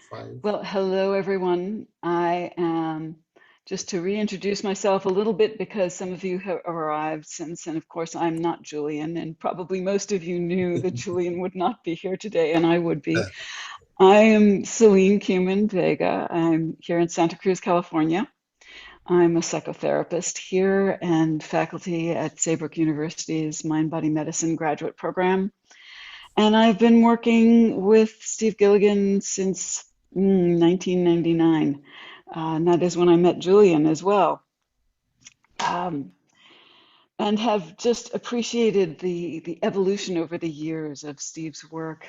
5. Well, hello, everyone. I am just to reintroduce myself a little bit because some of you have arrived since, and of course, I'm not Julian, and probably most of you knew that Julian would not be here today, and I would be. I am Selene Vega. I'm here in Santa Cruz, California. I'm a psychotherapist here and faculty at Saybrook University's Mind Body Medicine graduate program. And I've been working with Steve Gilligan since 1999. And that is when I met Julian as well. And have just appreciated the evolution over the years of Steve's work,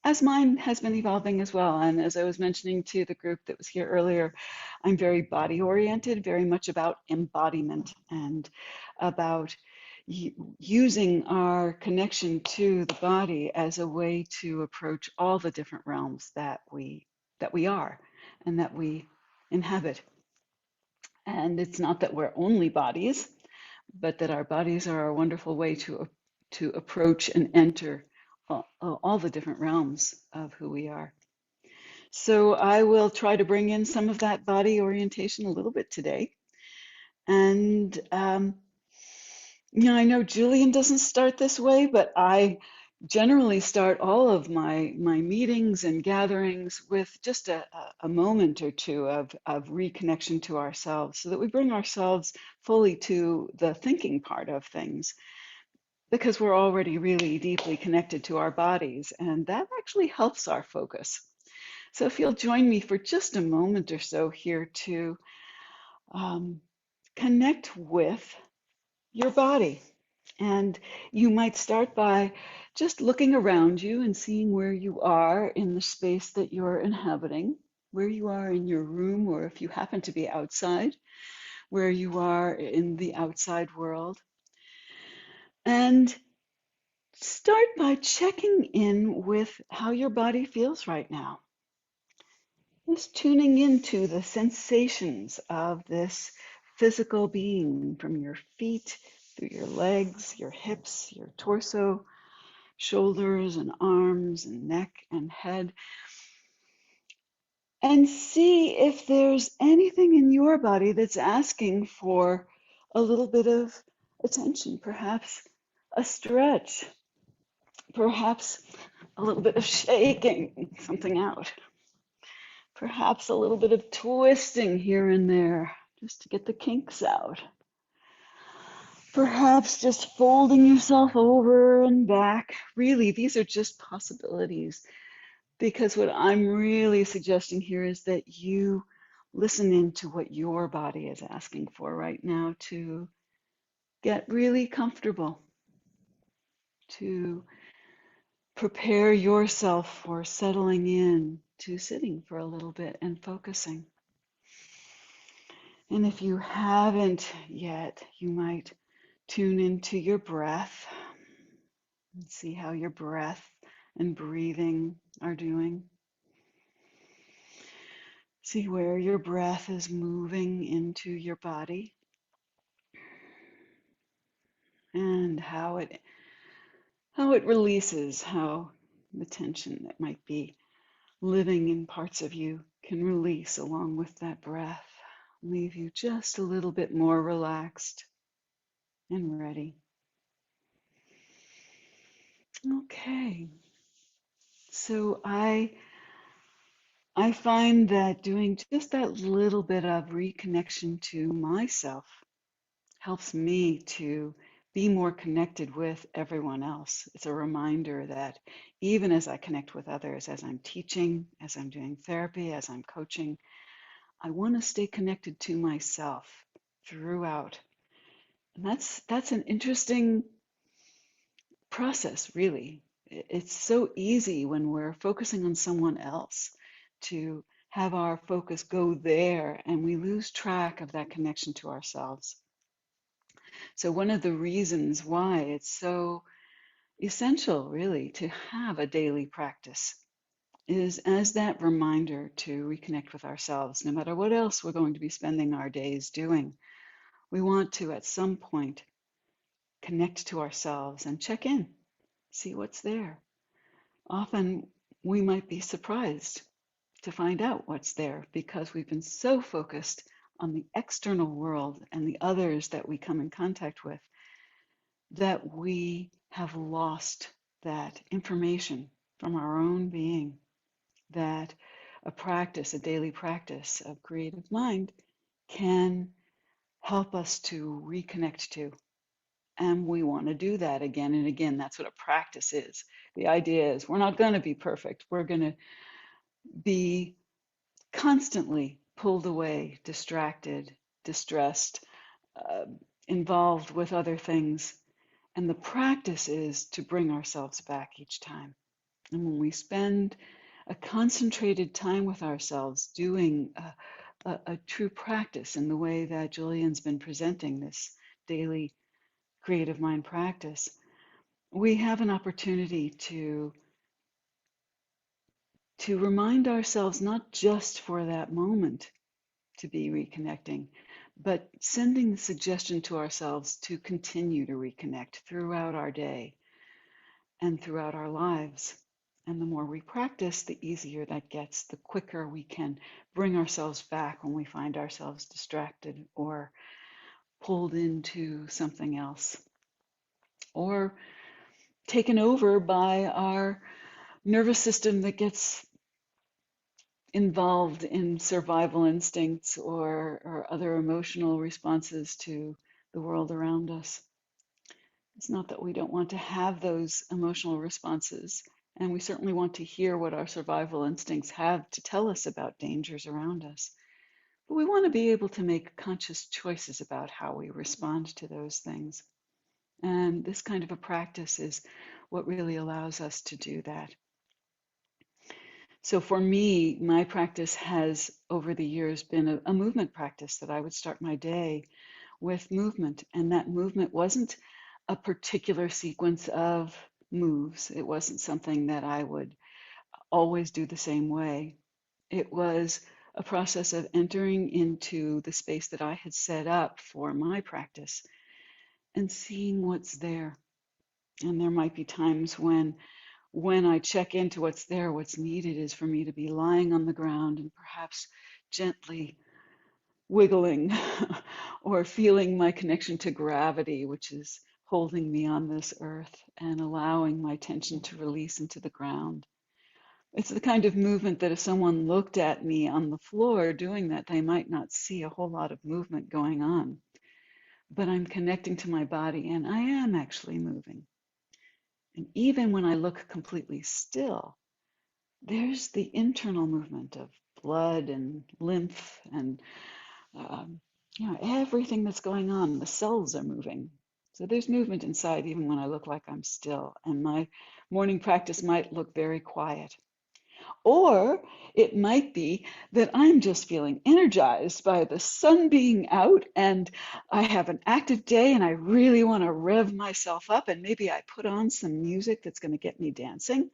as mine has been evolving as well. And as I was mentioning to the group that was here earlier, I'm very body oriented, very much about embodiment and about using our connection to the body as a way to approach all the different realms that we are and that we inhabit. And it's not that we're only bodies, but that our bodies are a wonderful way to approach and enter all the different realms of who we are. So I will try to bring in some of that body orientation a little bit today. And I know Julian doesn't start this way, but I generally start all of my meetings and gatherings with just a moment or two of reconnection to ourselves so that we bring ourselves fully to the thinking part of things because we're already really deeply connected to our bodies, and that actually helps our focus. So if you'll join me for just a moment or so here to connect with your body. And you might start by just looking around you and seeing where you are in the space that you're inhabiting, where you are in your room, or if you happen to be outside, where you are in the outside world. And start by checking in with how your body feels right now. Just tuning into the sensations of this physical being from your feet, through your legs, your hips, your torso, shoulders and arms and neck and head. And see if there's anything in your body that's asking for a little bit of attention, perhaps a stretch, perhaps a little bit of shaking something out, perhaps a little bit of twisting here and there just to get the kinks out. Perhaps just folding yourself over and back. Really, these are just possibilities, because what I'm really suggesting here is that you listen into what your body is asking for right now to get really comfortable, to prepare yourself for settling in, to sitting for a little bit and focusing. And if you haven't yet, you might tune into your breath and see how your breath and breathing are doing. See where your breath is moving into your body and how it releases, how the tension that might be living in parts of you can release along with that breath. Leave you just a little bit more relaxed and ready. Okay, so I find that doing just that little bit of reconnection to myself helps me to be more connected with everyone else. It's a reminder that even as I connect with others, as I'm teaching, as I'm doing therapy, as I'm coaching, I want to stay connected to myself throughout. And that's an interesting process, really. It's so easy when we're focusing on someone else to have our focus go there, and we lose track of that connection to ourselves. So one of the reasons why it's so essential, really, to have a daily practice is as that reminder to reconnect with ourselves, no matter what else we're going to be spending our days doing. We want to, at some point, connect to ourselves and check in, see what's there. Often we might be surprised to find out what's there, because we've been so focused on the external world and the others that we come in contact with that we have lost that information from our own being, that a practice, a daily practice of creative mind can help us to reconnect to. And we want to do that again and again. That's what a practice is. The idea is we're not going to be perfect. We're going to be constantly pulled away, distracted, distressed, uh, involved with other things. And the practice is to bring ourselves back each time. And when we spend a concentrated time with ourselves doing a true practice in the way that Julian's been presenting this daily creative mind practice, we have an opportunity to remind ourselves, not just for that moment to be reconnecting, but sending the suggestion to ourselves to continue to reconnect throughout our day and throughout our lives. And the more we practice, the easier that gets, the quicker we can bring ourselves back when we find ourselves distracted or pulled into something else, or taken over by our nervous system that gets involved in survival instincts or other emotional responses to the world around us. It's not that we don't want to have those emotional responses, and we certainly want to hear what our survival instincts have to tell us about dangers around us. But we want to be able to make conscious choices about how we respond to those things. And this kind of a practice is what really allows us to do that. So for me, my practice has over the years been a movement practice, that I would start my day with movement. And that movement wasn't a particular sequence of moves. It wasn't something that I would always do the same way. It was a process of entering into the space that I had set up for my practice and seeing what's there. And there might be times when I check into what's there, what's needed is for me to be lying on the ground and perhaps gently wiggling or feeling my connection to gravity, which is holding me on this earth and allowing my tension to release into the ground. It's the kind of movement that if someone looked at me on the floor doing that, they might not see a whole lot of movement going on. But I'm connecting to my body and I am actually moving. And even when I look completely still, there's the internal movement of blood and lymph and um, everything that's going on. The cells are moving. So there's movement inside even when I look like I'm still. And my morning practice might look very quiet. Or it might be that I'm just feeling energized by the sun being out and I have an active day and I really want to rev myself up, and maybe I put on some music that's going to get me dancing,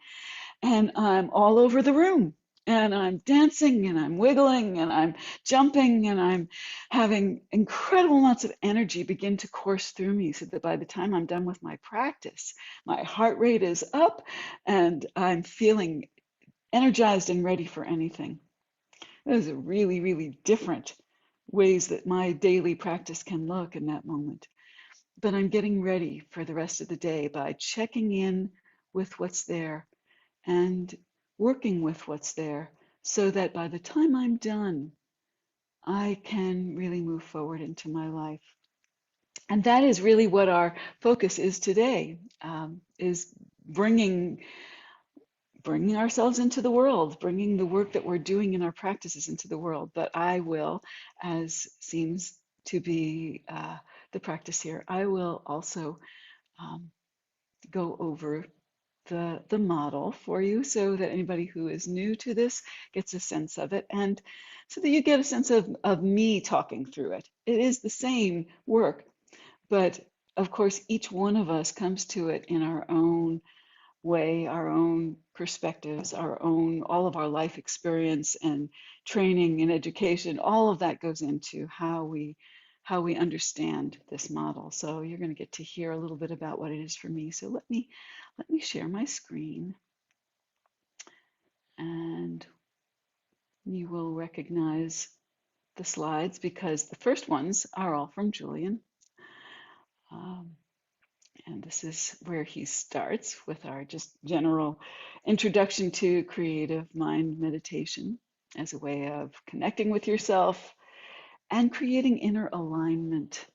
and I'm all over the room and I'm dancing and I'm wiggling and I'm jumping and I'm having incredible amounts of energy begin to course through me, so that by the time I'm done with my practice, my heart rate is up and I'm feeling energized and ready for anything. Those are really, really different ways that my daily practice can look in that moment. But I'm getting ready for the rest of the day by checking in with what's there and working with what's there, so that by the time I'm done, I can really move forward into my life. And that is really what our focus is today, is bringing ourselves into the world, bringing the work that we're doing in our practices into the world. But I will, as seems to be the practice here, I will also go over the model for you, so that anybody who is new to this gets a sense of it, and so that you get a sense of me talking through it. It is the same work, but of course, each one of us comes to it in our own way, our own perspectives, our own, all of our life experience and training and education, all of that goes into how we understand this model. So you're going to get to hear a little bit about what it is for me. So let me share my screen, and You will recognize the slides because the first ones are all from Julian. Um, and this is where he starts with our just general introduction to creative mind meditation as a way of connecting with yourself and creating inner alignment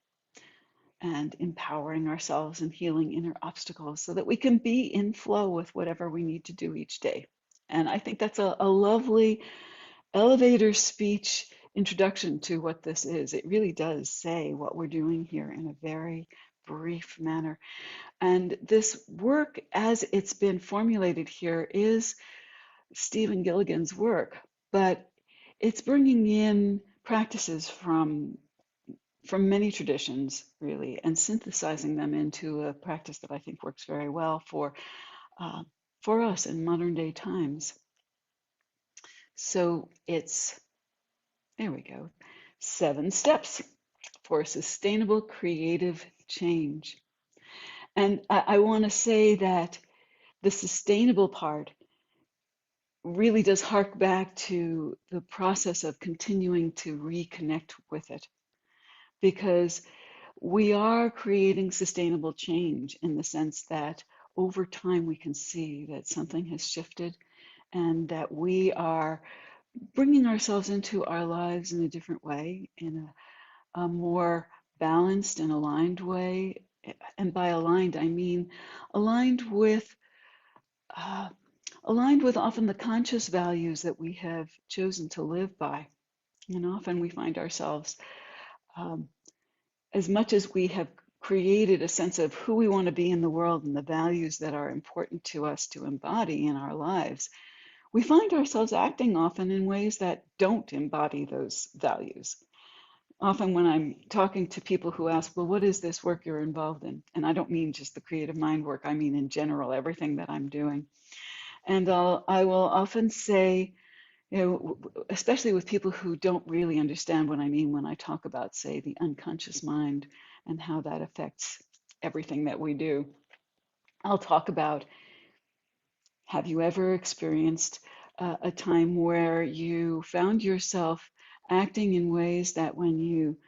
and empowering ourselves and healing inner obstacles so that we can be in flow with whatever we need to do each day. And I think that's a lovely elevator speech introduction to what this is. It really does say what we're doing here in a very brief manner. And this work, as it's been formulated here, is Stephen Gilligan's work, but it's bringing in practices from many traditions, really, and synthesizing them into a practice that I think works very well uh, for us in modern day times. So it's, there we go, 7 steps for sustainable creative change. And I want to say that the sustainable part really does hark back to the process of continuing to reconnect with it, because we are creating sustainable change in the sense that over time we can see that something has shifted and that we are bringing ourselves into our lives in a different way, in a more balanced and aligned way. And by aligned, I mean aligned with uh, aligned with often the conscious values that we have chosen to live by. And often we find ourselves, um, as much as we have created a sense of who we want to be in the world and the values that are important to us to embody in our lives, we find ourselves acting often in ways that don't embody those values. Often when I'm talking to people who ask, well, what is this work you're involved in? And I don't mean just the creative mind work, I mean in general, everything that I'm doing. And I will often say, you know, especially with people who don't really understand what I mean when I talk about, say, the unconscious mind and how that affects everything that we do. I'll talk about, have you ever experienced a time where you found yourself acting in ways that when you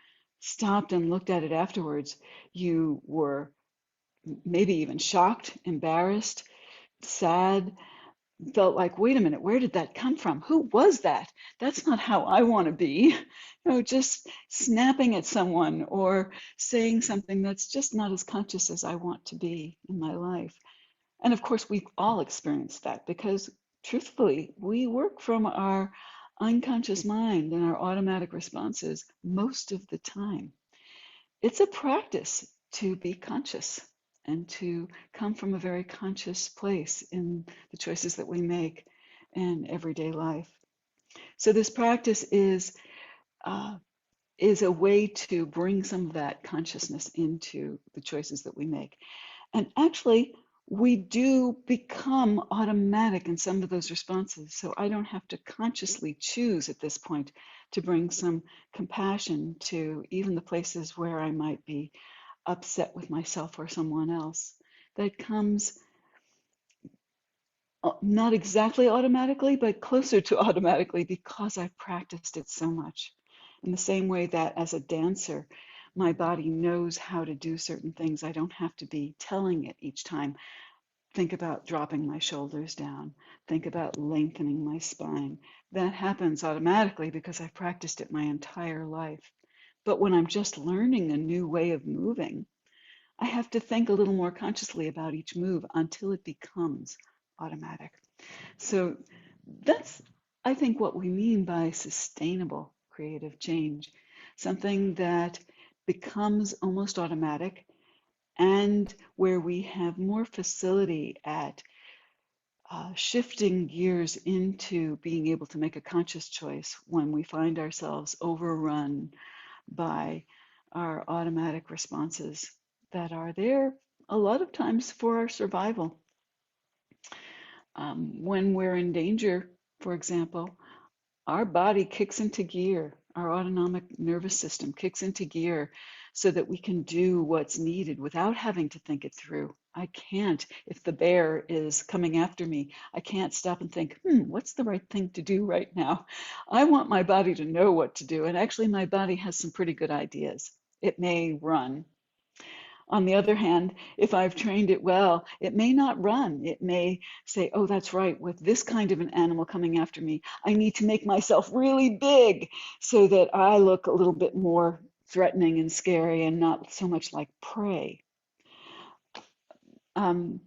stopped and looked at it afterwards, you were maybe even shocked, embarrassed, sad, felt like, wait a minute, where did that come from? Who was that? That's not how I want to be. You know, just snapping at someone or saying something that's just not as conscious as I want to be in my life. And of course, we've all experienced that because truthfully, we work from our unconscious mind and our automatic responses most of the time. It's a practice to be conscious and to come from a very conscious place in the choices that we make in everyday life. So this practice is a way to bring some of that consciousness into the choices that we make. And actually, we do become automatic in some of those responses. So I don't have to consciously choose at this point to bring some compassion to even the places where I might be upset with myself or someone else. That comes not exactly automatically, but closer to automatically because I've practiced it so much. In the same way that as a dancer, my body knows how to do certain things. I don't have to be telling it each time. Think about dropping my shoulders down. Think about lengthening my spine. That happens automatically because I've practiced it my entire life. But when I'm just learning a new way of moving, I have to think a little more consciously about each move until it becomes automatic. So that's, I think, what we mean by sustainable creative change, something that becomes almost automatic and where we have more facility at shifting gears into being able to make a conscious choice when we find ourselves overrun by our automatic responses that are there a lot of times for our survival. When we're in danger, for example, our body kicks into gear. our autonomic nervous system kicks into gear so that we can do what's needed without having to think it through. I can't, if the bear is coming after me, I can't stop and think, what's the right thing to do right now? I want my body to know what to do. And actually, my body has some pretty good ideas. It may run. On the other hand, if I've trained it well, it may not run. It may say, oh, that's right, with this kind of an animal coming after me, I need to make myself really big so that I look a little bit more threatening and scary and not so much like prey. Um,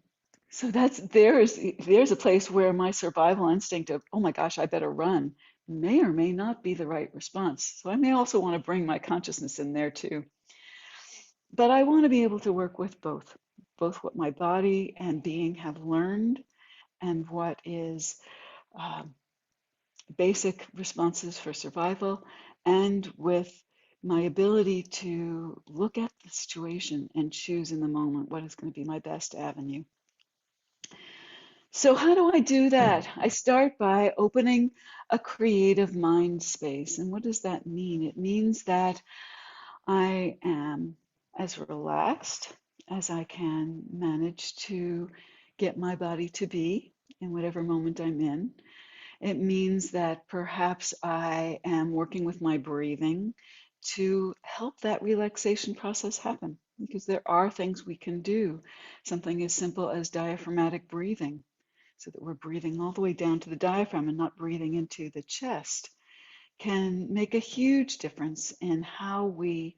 so there's a place where my survival instinct of, oh my gosh, I better run, may or may not be the right response. So I may also want to bring my consciousness in there too. But I want to be able to work with both what my body and being have learned and what is basic responses for survival, and with my ability to look at the situation and choose in the moment what is going to be my best avenue. So how do I do that? I start by opening a creative mind space. And what does that mean? It means that I am as relaxed as I can manage to get my body to be in whatever moment I'm in. It means that perhaps I am working with my breathing to help that relaxation process happen, because there are things we can do. Something as simple as diaphragmatic breathing, so that we're breathing all the way down to the diaphragm and not breathing into the chest, can make a huge difference in how we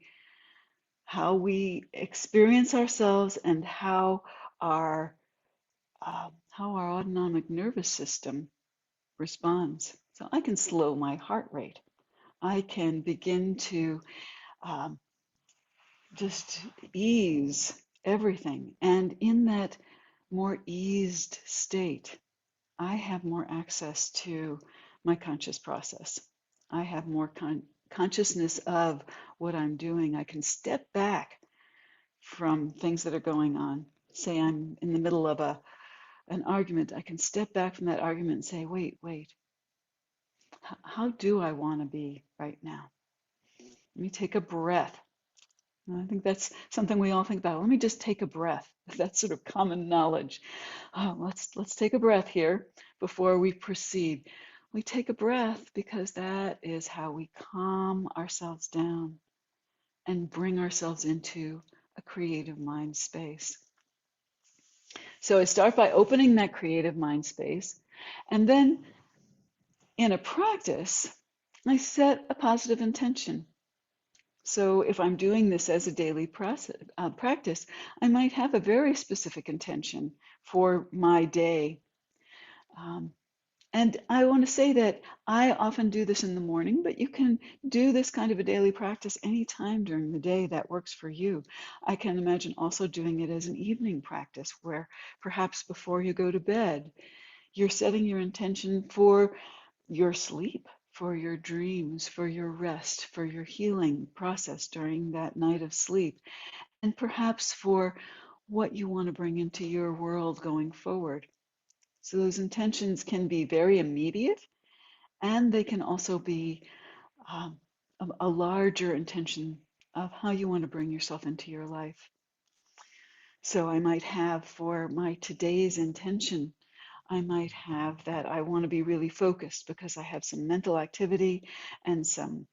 experience ourselves and how our autonomic nervous system responds. So I can slow my heart rate. I can begin to um, just ease everything. And in that more eased state, I have more access to my conscious process. I have more consciousness of what I'm doing. I can step back from things that are going on. Say I'm in the middle of an argument. I can step back from that argument and say, wait, how do I want to be right now? Let me take a breath. And I think that's something we all think about. Let me just take a breath. That's sort of common knowledge. Oh, let's take a breath here before we proceed. We take a breath because that is how we calm ourselves down and bring ourselves into a creative mind space. So I start by opening that creative mind space, and then in a practice, I set a positive intention. So if I'm doing this as a daily practice, I might have a very specific intention for my day. And I want to say that I often do this in the morning, but you can do this kind of a daily practice anytime during the day that works for you. I can imagine also doing it as an evening practice where perhaps before you go to bed, you're setting your intention for your sleep, for your dreams, for your rest, for your healing process during that night of sleep, and perhaps for what you want to bring into your world going forward. So those intentions can be very immediate, and they can also be um, a larger intention of how you want to bring yourself into your life. So I might have for my today's intention, I might have that I want to be really focused because I have some mental activity and some,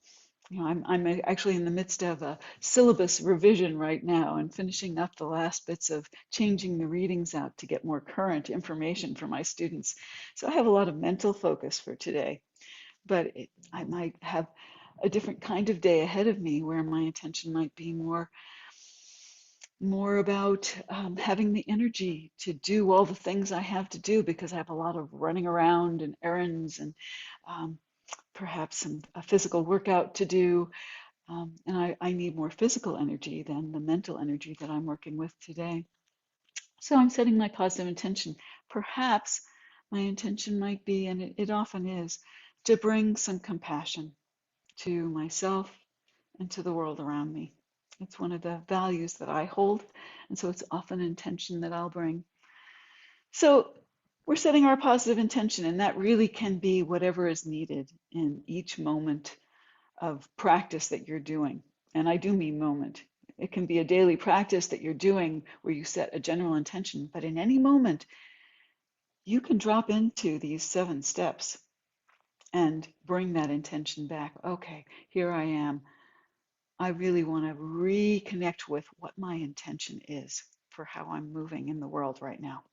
I'm actually in the midst of a syllabus revision right now and finishing up the last bits of changing the readings out to get more current information for my students. So I have a lot of mental focus for today, but I might have a different kind of day ahead of me where my intention might be more about having the energy to do all the things I have to do, because I have a lot of running around and errands and perhaps a physical workout to do. And I need more physical energy than the mental energy that I'm working with today. So I'm setting my positive intention. Perhaps my intention might be, and it often is, to bring some compassion to myself and to the world around me. It's one of the values that I hold, and so it's often an intention that I'll bring. So we're setting our positive intention, and that really can be whatever is needed in each moment of practice that you're doing. And I do mean moment. It can be a daily practice that you're doing where you set a general intention, but in any moment, you can drop into these 7 steps and bring that intention back. Okay, here I am. I really want to reconnect with what my intention is for how I'm moving in the world right now.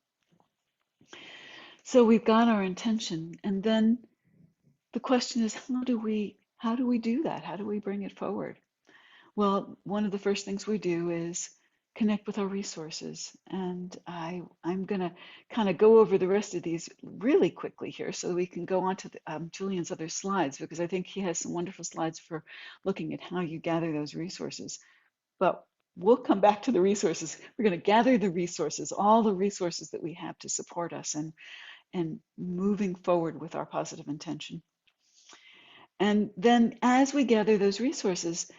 So we've got our intention, and then the question is, how do we do that? How do we bring it forward? Well, one of the first things we do is connect with our resources. And I'm going to kind of go over the rest of these really quickly here so we can go on to Julian's other slides, because I think he has some wonderful slides for looking at how you gather those resources. But we'll come back to the resources. We're going to gather the resources, all the resources that we have to support us and moving forward with our positive intention. And then as we gather those resources,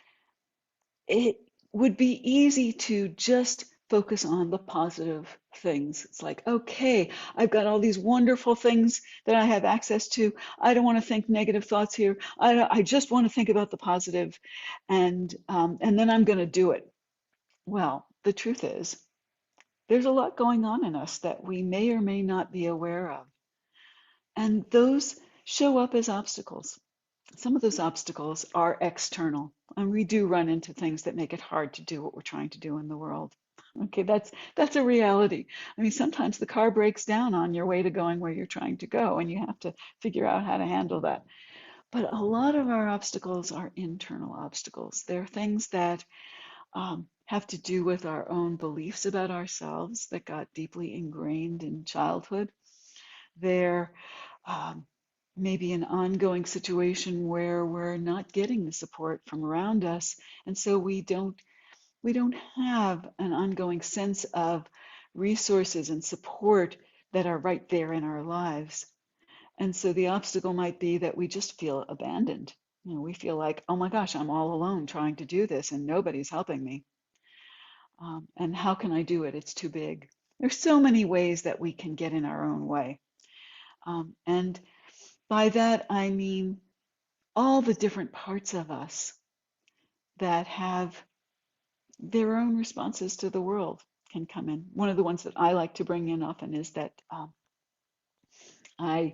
it would be easy to just focus on the positive things. It's like, okay, I've got all these wonderful things that I have access to. I don't want to think negative thoughts here. I just want to think about the positive, and then I'm going to do it. Well, the truth is, there's a lot going on in us that we may or may not be aware of, and those show up as obstacles. Some of those obstacles are external, and we do run into things that make it hard to do what we're trying to do in the world. Okay, that's a reality. I mean, sometimes the car breaks down on your way to going where you're trying to go, and you have to figure out how to handle that. But a lot of our obstacles are internal obstacles. They're things that have to do with our own beliefs about ourselves that got deeply ingrained in childhood. They're maybe an ongoing situation where we're not getting the support from around us, and so we don't have an ongoing sense of resources and support that are right there in our lives. And so the obstacle might be that we just feel abandoned. You know, we feel like, oh my gosh, I'm all alone trying to do this and nobody's helping me. And how can I do it? It's too big. There's so many ways that we can get in our own way. And by that, I mean all the different parts of us that have their own responses to the world can come in. One of the ones that I like to bring in often is that I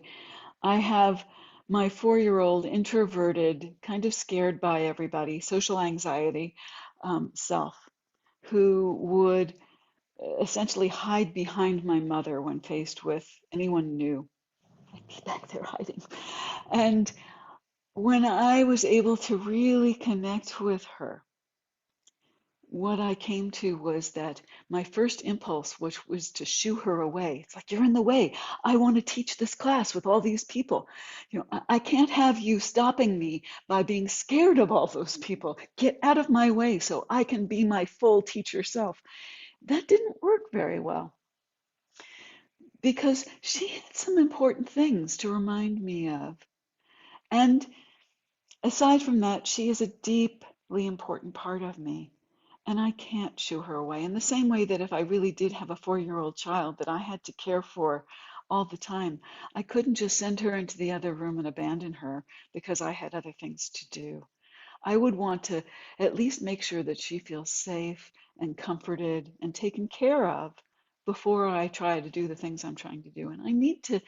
have my 4-year-old introverted, kind of scared by everybody, social anxiety self, who would essentially hide behind my mother when faced with anyone new. I'd be back there hiding. And when I was able to really connect with her, what I came to was that my first impulse, which was to shoo her away. It's like, you're in the way. I want to teach this class with all these people. You know, I can't have you stopping me by being scared of all those people. Get out of my way so I can be my full teacher self. That didn't work very well because she had some important things to remind me of. And aside from that, she is a deeply important part of me. And I can't shoo her away. In the same way that if I really did have a 4-year-old child that I had to care for all the time, I couldn't just send her into the other room and abandon her because I had other things to do. I would want to at least make sure that she feels safe and comforted and taken care of before I try to do the things I'm trying to do. And I need to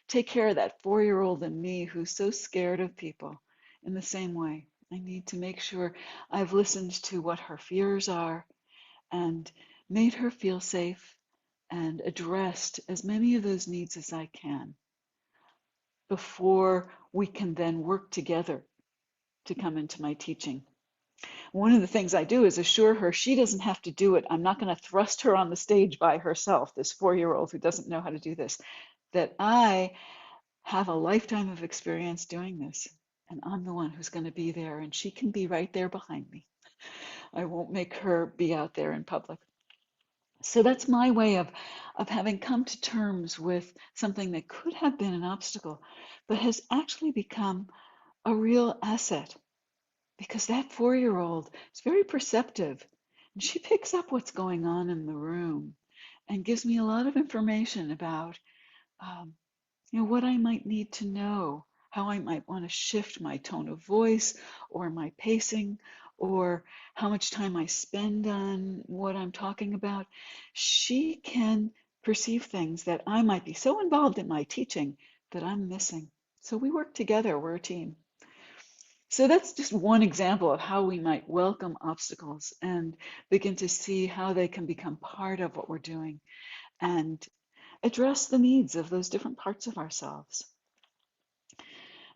take care of that 4-year-old in me who's so scared of people in the same way. I need to make sure I've listened to what her fears are and made her feel safe and addressed as many of those needs as I can before we can then work together to come into my teaching. One of the things I do is assure her she doesn't have to do it. I'm not going to thrust her on the stage by herself, this 4-year-old who doesn't know how to do this, that I have a lifetime of experience doing this. And I'm the one who's going to be there, and she can be right there behind me. I won't make her be out there in public. So that's my way of having come to terms with something that could have been an obstacle, but has actually become a real asset because that 4-year-old is very perceptive. And she picks up what's going on in the room and gives me a lot of information about what I might need to know how I might want to shift my tone of voice or my pacing or how much time I spend on what I'm talking about. She can perceive things that I might be so involved in my teaching that I'm missing. So we work together, we're a team. So that's just one example of how we might welcome obstacles and begin to see how they can become part of what we're doing and address the needs of those different parts of ourselves.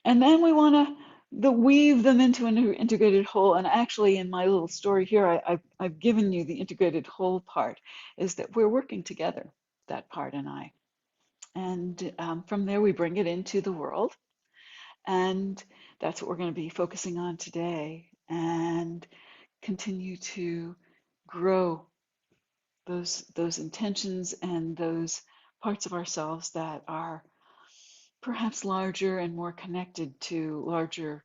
And then we want to weave them into an integrated whole. And actually, in my little story here, I've given you the integrated whole part, is that we're working together, that part and I. And from there, we bring it into the world. And that's what we're going to be focusing on today and continue to grow those intentions and those parts of ourselves that are perhaps larger and more connected to larger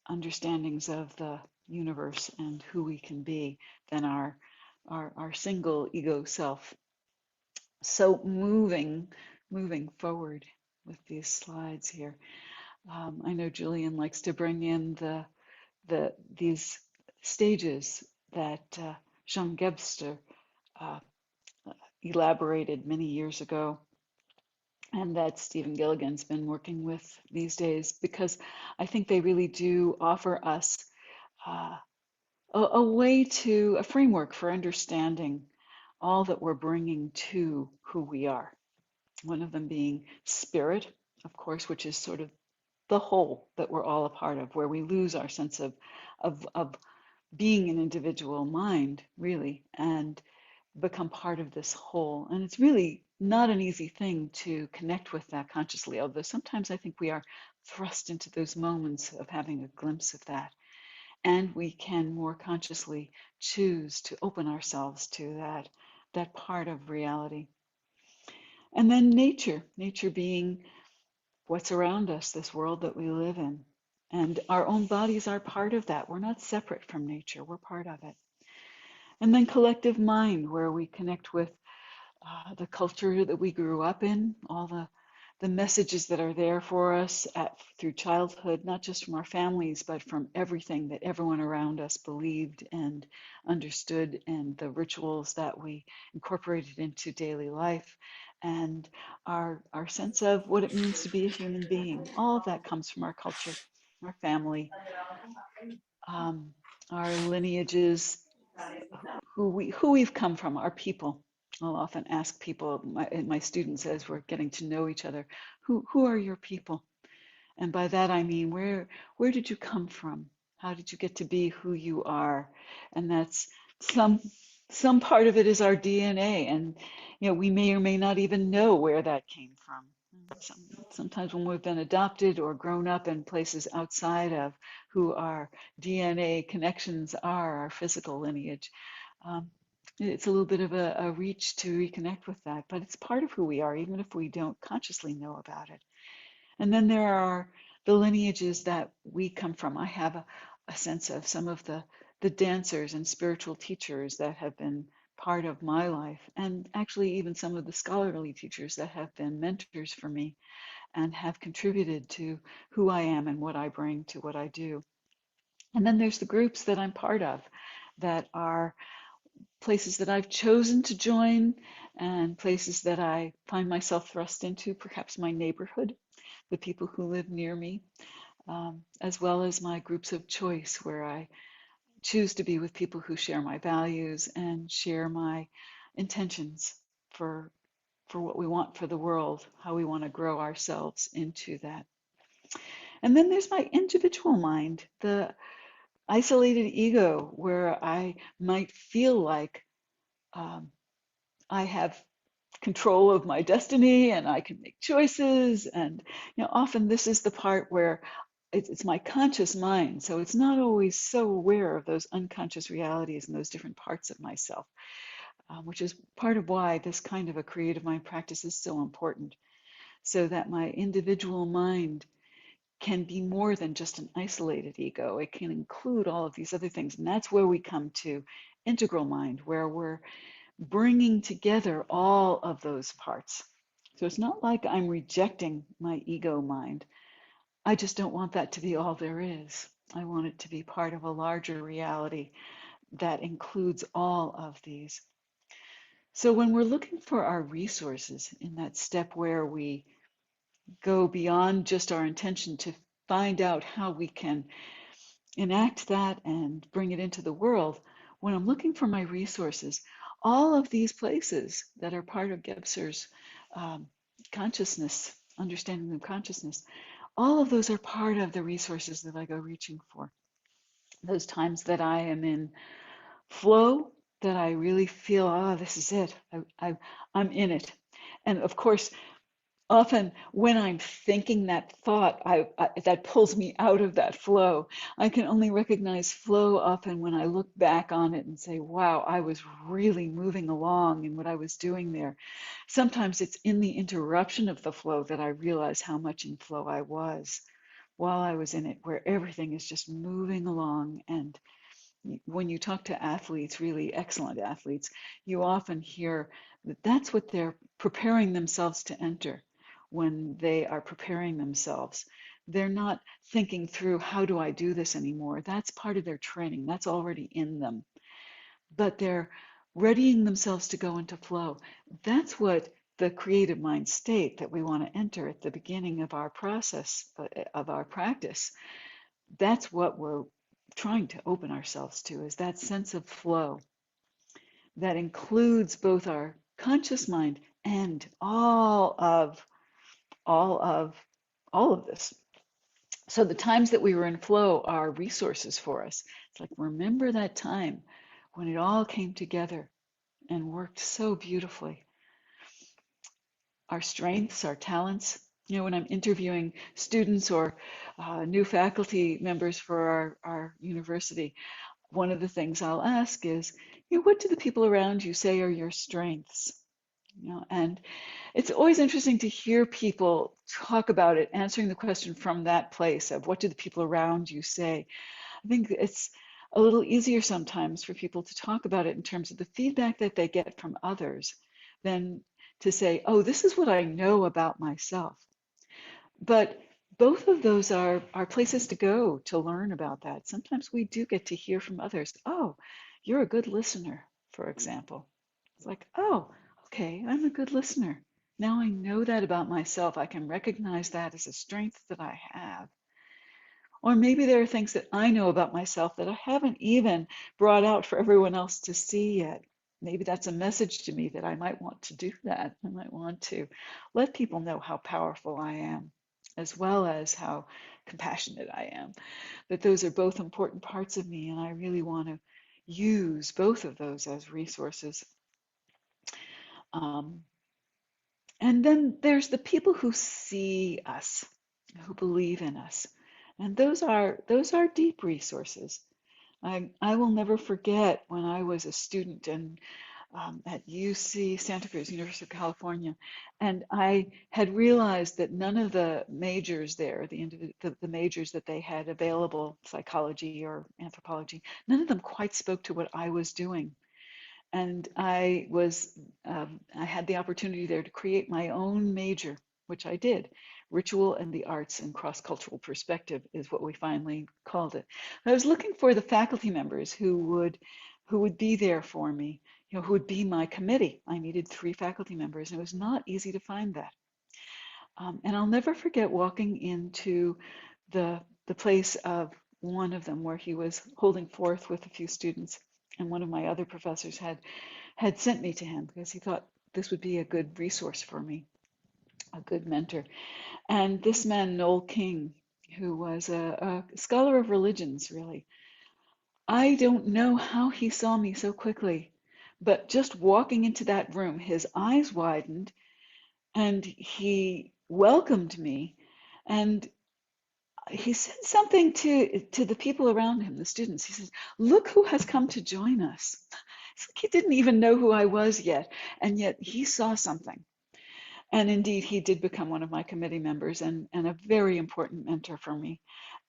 understandings of the universe and who we can be than our single ego self. So moving forward with these slides here. I know Julian likes to bring in these stages that Jean Gebster uh, elaborated many years ago, and that Stephen Gilligan's been working with these days, because I think they really do offer us uh, a way to, a framework for understanding all that we're bringing to who we are. One of them being spirit, of course, which is sort of the whole that we're all a part of, where we lose our sense of being an individual mind, really, and become part of this whole. And it's really not an easy thing to connect with that consciously, although sometimes I think we are thrust into those moments of having a glimpse of that. And we can more consciously choose to open ourselves to that part of reality. And then nature being what's around us, this world that we live in. And our own bodies are part of that. We're not separate from nature, we're part of it. And then collective mind, where we connect with the culture that we grew up in, all the messages that are there for us through childhood, not just from our families, but from everything that everyone around us believed and understood, and the rituals that we incorporated into daily life, and our sense of what it means to be a human being. All of that comes from our culture, our family, um, our lineages, who we've come from, our people. I'll often ask people, my students, as we're getting to know each other, who are your people? And by that I mean, where did you come from? How did you get to be who you are? And that's some part of it is our DNA, and we may or may not even know where that came from. Sometimes when we've been adopted or grown up in places outside of who our DNA connections are, our physical lineage, um, it's a little bit of a reach to reconnect with that, but it's part of who we are, even if we don't consciously know about it. And then there are the lineages that we come from. I have a sense of some of the dancers and spiritual teachers that have been part of my life, and actually even some of the scholarly teachers that have been mentors for me and have contributed to who I am and what I bring to what I do. And then there's the groups that I'm part of that are places that I've chosen to join and places that I find myself thrust into, perhaps my neighborhood, the people who live near me, as well as my groups of choice, where I choose to be with people who share my values and share my intentions for what we want for the world, how we want to grow ourselves into that. And then there's my individual mind, the isolated ego, where I might feel like um, I have control of my destiny and I can make choices. And often this is the part where it's my conscious mind, so it's not always so aware of those unconscious realities and those different parts of myself, which is part of why this kind of a creative mind practice is so important, so that my individual mind can be more than just an isolated ego. It can include all of these other things, and that's where we come to integral mind, where we're bringing together all of those parts. So it's not like I'm rejecting my ego mind. I just don't want that to be all there is. I want it to be part of a larger reality that includes all of these. So when we're looking for our resources in that step where we go beyond just our intention to find out how we can enact that and bring it into the world, when I'm looking for my resources, all of these places that are part of Gebser's um, consciousness, understanding of consciousness, all of those are part of the resources that I go reaching for. Those times that I am in flow, that I really feel, oh, this is it. I'm in it. And of course, often when I'm thinking that thought, that pulls me out of that flow. I can only recognize flow often when I look back on it and say, wow, I was really moving along in what I was doing there. Sometimes it's in the interruption of the flow that I realize how much in flow I was while I was in it, where everything is just moving along. And when you talk to athletes, really excellent athletes, you often hear that that's what they're preparing themselves to enter when they are preparing themselves. They're not thinking through, how do I do this anymore? That's part of their training, that's already in them. But they're readying themselves to go into flow. That's what the creative mind state that we want to enter at the beginning of our process, of our practice. That's what we're trying to open ourselves to, is that sense of flow that includes both our conscious mind and all of all of this. So the times that we were in flow are resources for us. It's like, remember that time when it all came together and worked so beautifully. Our strengths, our talents. You know, when I'm interviewing students or new faculty members for our university, one of the things I'll ask is, you know, what do the people around you say are your strengths? You know, and it's always interesting to hear people talk about it, answering the question from that place of what do the people around you say. I think it's a little easier sometimes for people to talk about it in terms of the feedback that they get from others than to say, oh, this is what I know about myself. But both of those are places to go to learn about that. Sometimes we do get to hear from others, oh, you're a good listener, for example. It's like, oh, okay, I'm a good listener. Now I know that about myself. I can recognize that as a strength that I have. Or maybe there are things that I know about myself that I haven't even brought out for everyone else to see yet. Maybe that's a message to me that I might want to do that. I might want to let people know how powerful I am, as well as how compassionate I am. That those are both important parts of me, and I really want to use both of those as resources. Um, and then there's the people who see us, who believe in us. And those are deep resources. I will never forget when I was a student and at UC Santa Cruz, University of California, and I had realized that none of the majors there, the majors that they had available, psychology or anthropology, none of them quite spoke to what I was doing. And I had the opportunity there to create my own major, which I did. Ritual and the Arts and Cross-Cultural Perspective is what we finally called it. I was looking for the faculty members who would be there for me, you know, who would be my committee. I needed 3 faculty members, and it was not easy to find that. And I'll never forget walking into the place of one of them where he was holding forth with a few students, and one of my other professors had sent me to him because he thought this would be a good resource for me, a good mentor. And this man, Noel King, who was a scholar of religions, really, I don't know how he saw me so quickly, but just walking into that room, his eyes widened and he welcomed me, and he said something to the people around him, the students. He says, "Look who has come to join us." It's like he didn't even know who I was yet, and yet he saw something. And indeed, he did become one of my committee members and a very important mentor for me.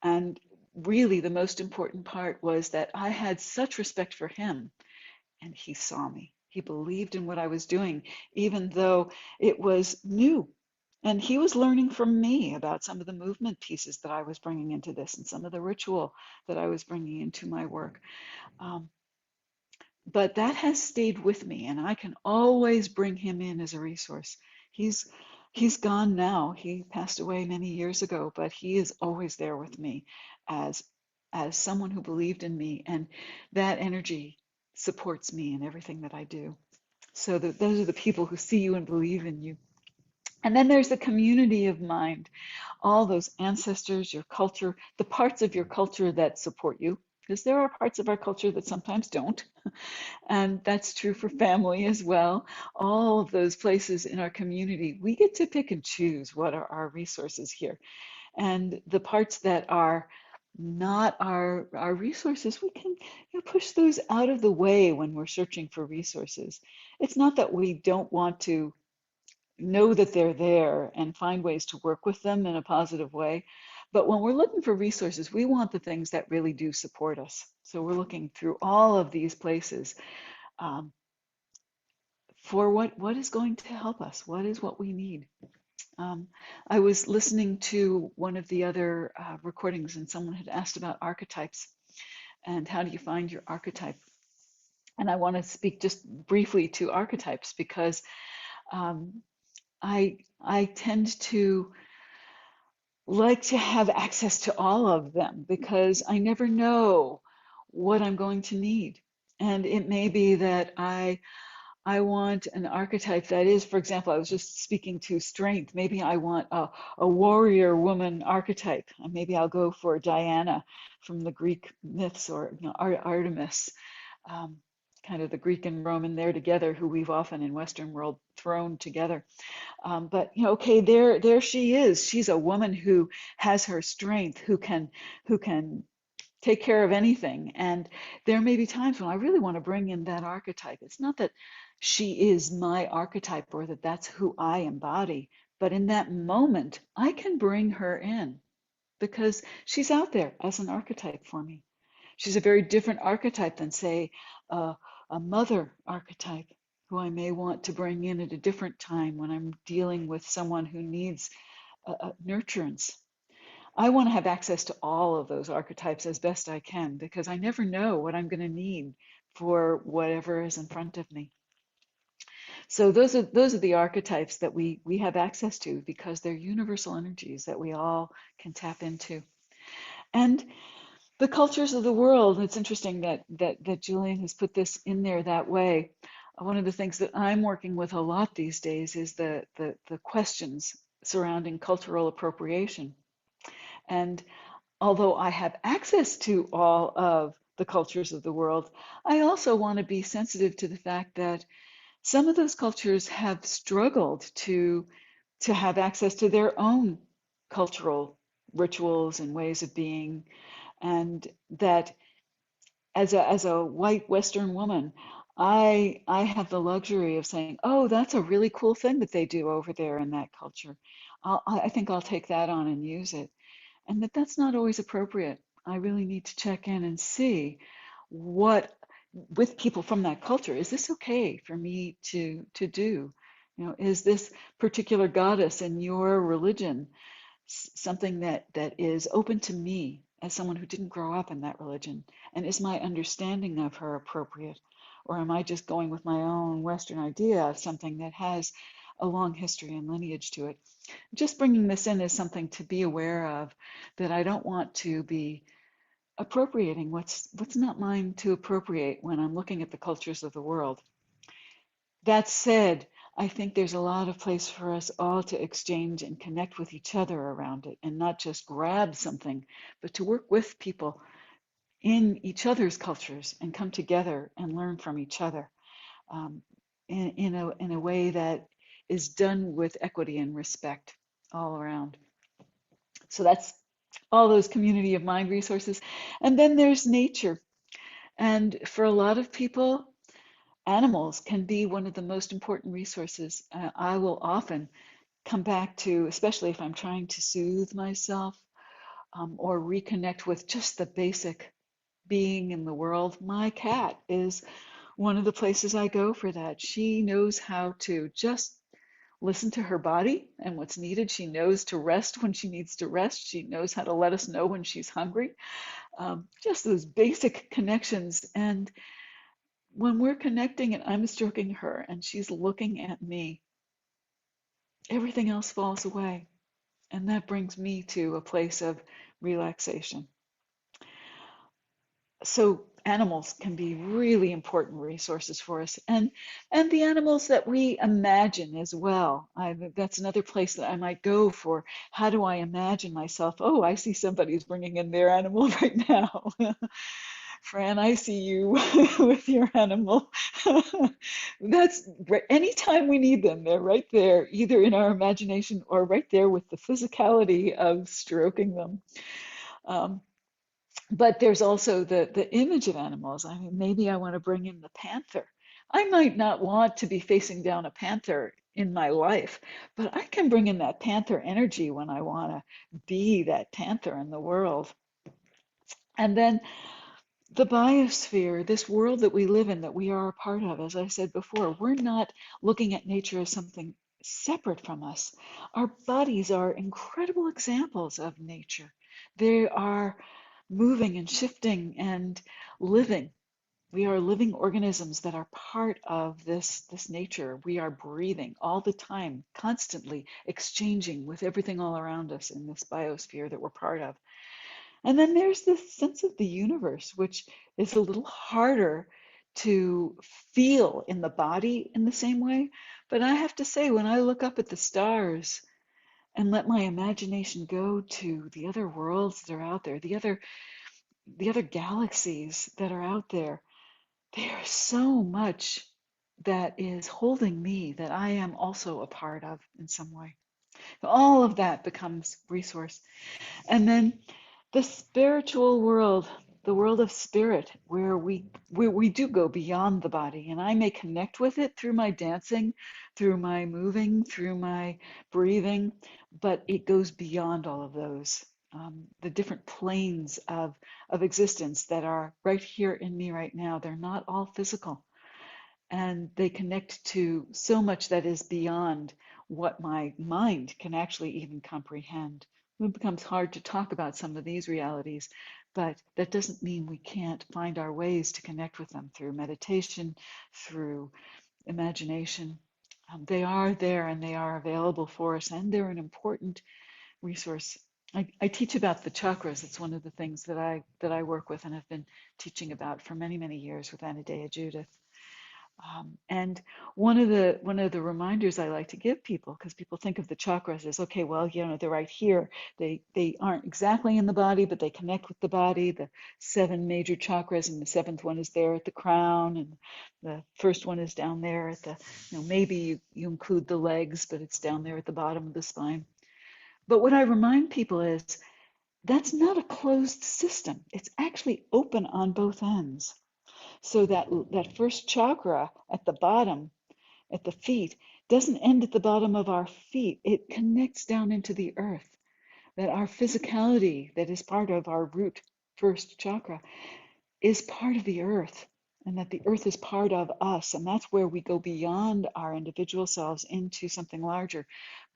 And really, the most important part was that I had such respect for him, and he saw me. He believed in what I was doing, even though it was new. And he was learning from me about some of the movement pieces that I was bringing into this and some of the ritual that I was bringing into my work. Um, but that has stayed with me, and I can always bring him in as a resource. He's he's gone now. He passed away many years ago, but he is always there with me as someone who believed in me, and that energy supports me in everything that I do. So those are the people who see you and believe in you. And then there's the community of mind, all those ancestors, your culture, the parts of your culture that support you, because there are parts of our culture that sometimes don't. And that's true for family as well. All of those places in our community, we get to pick and choose what are our resources here. And the parts that are not our resources, we can push those out of the way when we're searching for resources. It's not that we don't want to know that they're there and find ways to work with them in a positive way. But when we're looking for resources, we want the things that really do support us. So we're looking through all of these places um, for what is going to help us, what is what we need. I was listening to one of the other recordings, and someone had asked about archetypes and how do you find your archetype. And I want to speak just briefly to archetypes because um, I tend to like to have access to all of them because I never know what I'm going to need. And it may be that I want an archetype that is, for example, I was just speaking to strength. Maybe I want a warrior woman archetype. And maybe I'll go for Diana from the Greek myths, or Artemis, um, kind of the Greek and Roman there together, who we've often in Western world thrown together. But okay, there she is. She's a woman who has her strength, who can take care of anything. And there may be times when I really want to bring in that archetype. It's not that she is my archetype or that that's who I embody, but in that moment, I can bring her in because she's out there as an archetype for me. She's a very different archetype than, say, a mother archetype, who I may want to bring in at a different time when I'm dealing with someone who needs nurturance. I want to have access to all of those archetypes as best I can because I never know what I'm going to need for whatever is in front of me. So those are the archetypes that we have access to because they're universal energies that we all can tap into. And the cultures of the world, it's interesting that Julian has put this in there that way. One of the things that I'm working with a lot these days is the questions surrounding cultural appropriation. And although I have access to all of the cultures of the world, I also want to be sensitive to the fact that some of those cultures have struggled to have access to their own cultural rituals and ways of being, and that as a white Western woman, I have the luxury of saying, oh, that's a really cool thing that they do over there in that culture. I think I'll take that on and use it, and that's not always appropriate. I really need to check in and see what, with people from that culture, is this okay for me to do? Is this particular goddess in your religion something that is open to me as someone who didn't grow up in that religion? And is my understanding of her appropriate? Or am I just going with my own Western idea of something that has a long history and lineage to it? Just bringing this in is something to be aware of, that I don't want to be appropriating what's not mine to appropriate when I'm looking at the cultures of the world. That said, I think there's a lot of place for us all to exchange and connect with each other around it, and not just grab something, but to work with people in each other's cultures and come together and learn from each other, um, in a way that is done with equity and respect all around. So that's all those community of mind resources. And then there's nature. And for a lot of people, animals can be one of the most important resources. I will often come back to, especially if I'm trying to soothe myself, or reconnect with just the basic being in the world. My cat is one of the places I go for that. She knows how to just listen to her body and what's needed. She knows to rest when she needs to rest. She knows how to let us know when she's hungry. Just those basic connections. And when we're connecting and I'm stroking her and she's looking at me, everything else falls away. And that brings me to a place of relaxation. So animals can be really important resources for us, and the animals that we imagine as well. That's another place that I might go for. How do I imagine myself? Oh, I see somebody's bringing in their animal right now. Fran, I see you with your animal. That's anytime we need them, they're right there, either in our imagination or right there with the physicality of stroking them. Um, but there's also the image of animals. I mean, maybe I want to bring in the panther. I might not want to be facing down a panther in my life, but I can bring in that panther energy when I want to be that panther in the world. And then the biosphere, this world that we live in, that we are a part of, as I said before, we're not looking at nature as something separate from us. Our bodies are incredible examples of nature. They are moving and shifting and living. We are living organisms that are part of this nature. We are breathing all the time, constantly exchanging with everything all around us in this biosphere that we're part of. And then there's this sense of the universe, which is a little harder to feel in the body in the same way. But I have to say, when I look up at the stars and let my imagination go to the other worlds that are out there, the other galaxies that are out there, there's so much that is holding me that I am also a part of in some way. All of that becomes resource. And then the spiritual world, the world of spirit, where we do go beyond the body, and I may connect with it through my dancing, through my moving, through my breathing, but it goes beyond all of those. The different planes of existence that are right here in me right now, they're not all physical, and they connect to so much that is beyond what my mind can actually even comprehend. It becomes hard to talk about some of these realities, but that doesn't mean we can't find our ways to connect with them through meditation, through imagination. They are there and they are available for us, and they're an important resource. I teach about the chakras. It's one of the things that I work with and have been teaching about for many, many years with Anadea Judith. And one of the reminders I like to give people, because people think of the chakras as, okay, well, they're right here. They aren't exactly in the body, but they connect with the body. The 7 major chakras, and the 7th one is there at the crown, and the first one is down there at the, maybe you include the legs, but it's down there at the bottom of the spine. But what I remind people is that's not a closed system. It's actually open on both ends. So that first chakra at the bottom, at the feet, doesn't end at the bottom of our feet. It connects down into the earth. That our physicality, that is part of our root first chakra, is part of the earth, and that the earth is part of us. And that's where we go beyond our individual selves into something larger.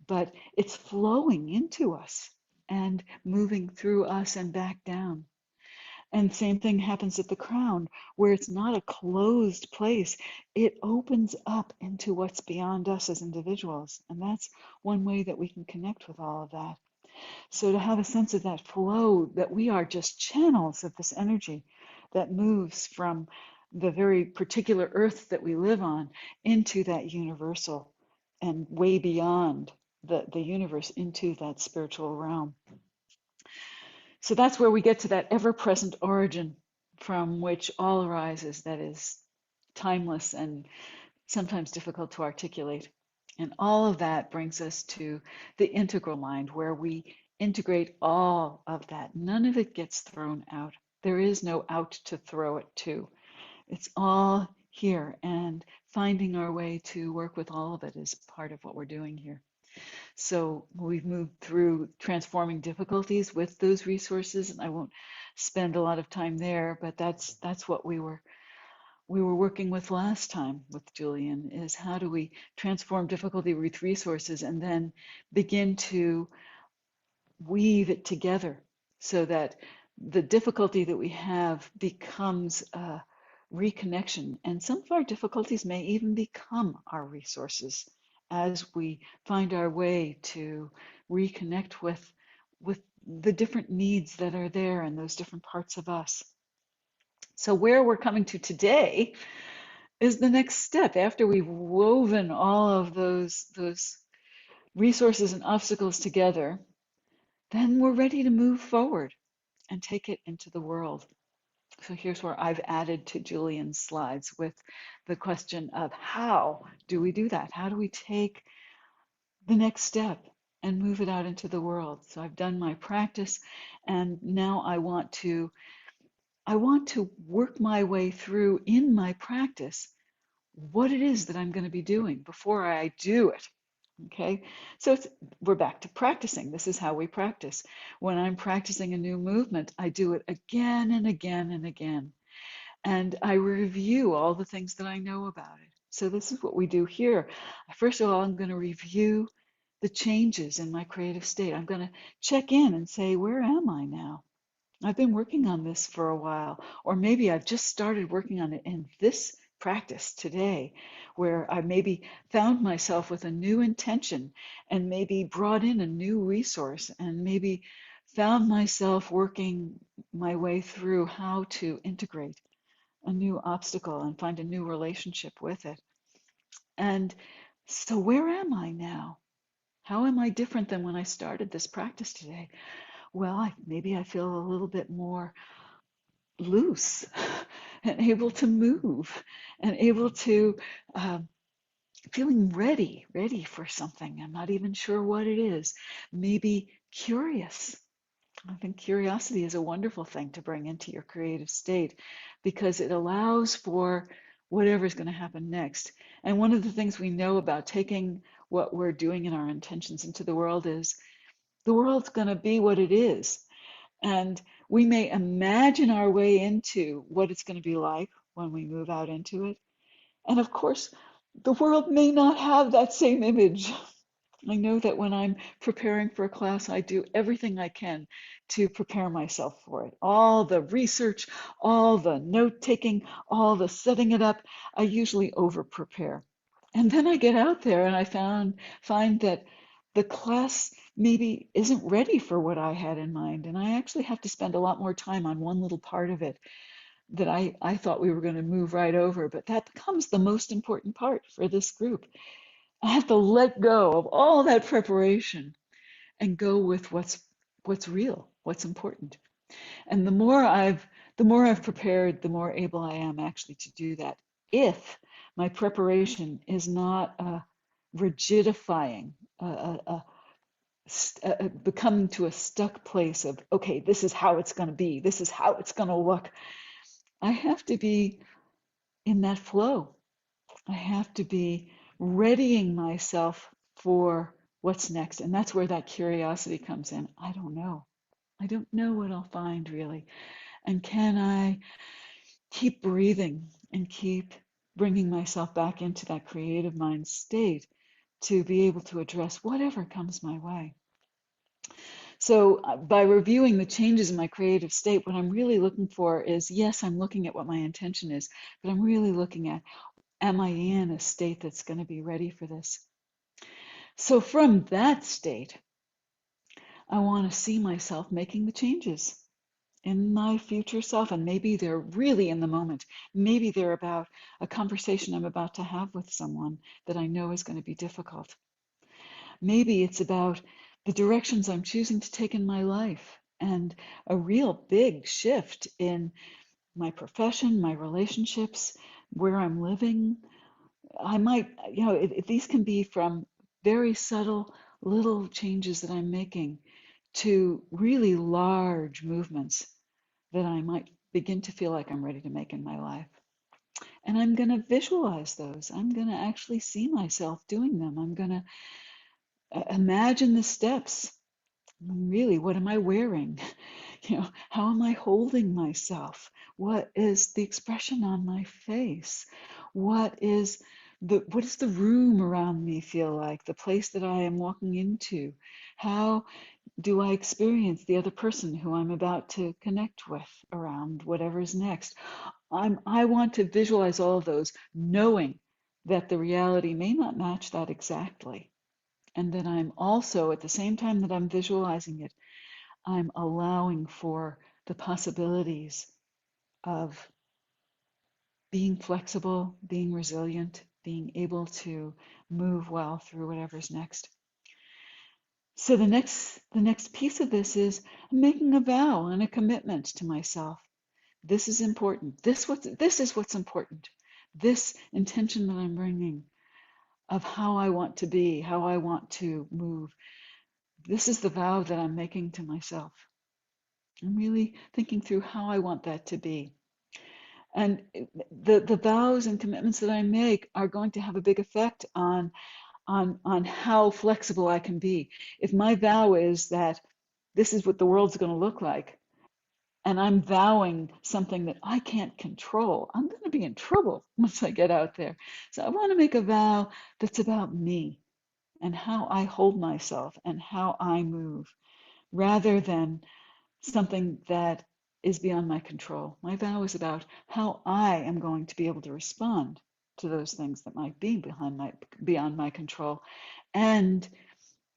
But it's flowing into us and moving through us and back down. And same thing happens at the crown, where it's not a closed place. It opens up into what's beyond us as individuals. And that's one way that we can connect with all of that. So to have a sense of that flow, that we are just channels of this energy that moves from the very particular earth that we live on into that universal and way beyond the universe into that spiritual realm. So that's where we get to that ever-present origin from which all arises, that is timeless and sometimes difficult to articulate. And all of that brings us to the integral mind, where we integrate all of that. None of it gets thrown out. There is no out to throw it to. It's all here, and finding our way to work with all of it is part of what we're doing here. So we've moved through transforming difficulties with those resources, and I won't spend a lot of time there, but that's what we were we were working with last time with Julian, is how do we transform difficulty with resources and then begin to weave it together so that the difficulty that we have becomes a reconnection. And some of our difficulties may even become our resources as we find our way to reconnect with the different needs that are there in those different parts of us. So where we're coming to today is the next step after we've woven all of those resources and obstacles together. Then we're ready to move forward and take it into the world. So here's where I've added to Julian's slides with the question of how do we do that? How do we take the next step and move it out into the world? So I've done my practice, and now I want to work my way through in my practice what it is that I'm going to be doing before I do it. Okay, so we're back to practicing. This is how we practice. When I'm practicing a new movement, I do it again and again and again. And I review all the things that I know about it. So this is what we do here. First of all, I'm going to review the changes in my creative state. I'm going to check in and say, where am I now? I've been working on this for a while, or maybe I've just started working on it in this practice today, where I maybe found myself with a new intention and maybe brought in a new resource and maybe found myself working my way through how to integrate a new obstacle and find a new relationship with it. And so where am I now? How am I different than when I started this practice today? Well, maybe I feel a little bit more loose and able to move and able to feeling ready for something. I'm not even sure what it is. Maybe curious. I think curiosity is a wonderful thing to bring into your creative state because it allows for whatever's going to happen next. And one of the things we know about taking what we're doing in our intentions into the world is the world's going to be what it is. And we may imagine our way into what it's going to be like when we move out into it. And of course, the world may not have that same image. I know that when I'm preparing for a class, I do everything I can to prepare myself for it. All the research, all the note taking, all the setting it up, I usually over prepare. And then I get out there and I find that the class maybe isn't ready for what I had in mind. And I actually have to spend a lot more time on one little part of it that I thought we were going to move right over. But that becomes the most important part for this group. I have to let go of all that preparation and go with what's real, what's important. And the more I've prepared, the more able I am actually to do that. If my preparation is not rigidifying, becoming to a stuck place of, okay, this is how it's going to be, this is how it's going to look. I have to be in that flow. I have to be readying myself for what's next. And that's where that curiosity comes in. I don't know. I don't know what I'll find really. And can I keep breathing and keep bringing myself back into that creative mind state to be able to address whatever comes my way? So by reviewing the changes in my creative state, what I'm really looking for is, yes, I'm looking at what my intention is, but I'm really looking at, am I in a state that's going to be ready for this? So from that state, I want to see myself making the changes in my future self. And maybe they're really in the moment. Maybe they're about a conversation I'm about to have with someone that I know is going to be difficult. Maybe it's about the directions I'm choosing to take in my life and a real big shift in my profession, my relationships, where I'm living. I might, these can be from very subtle little changes that I'm making to really large movements that I might begin to feel like I'm ready to make in my life. And I'm going to visualize those. I'm going to actually see myself doing them. I'm going to imagine the steps. Really, what am I wearing? How am I holding myself? What is the expression on my face? What does the room around me feel like? The place that I am walking into? How do I experience the other person who I'm about to connect with around whatever's next? I want to visualize all of those, knowing that the reality may not match that exactly. And that I'm also, at the same time that I'm visualizing it, I'm allowing for the possibilities of being flexible, being resilient, being able to move well through whatever's next. So the next piece of this is making a vow and a commitment to myself. This is important. This is what's important. This intention that I'm bringing of how I want to be, how I want to move. This is the vow that I'm making to myself. I'm really thinking through how I want that to be. And the vows and commitments that I make are going to have a big effect on how flexible I can be. If my vow is that this is what the world's going to look like, and I'm vowing something that I can't control, I'm going to be in trouble once I get out there. So I want to make a vow that's about me and how I hold myself and how I move, rather than something that is beyond my control. My vow is about how I am going to be able to respond to those things that might be beyond my control, and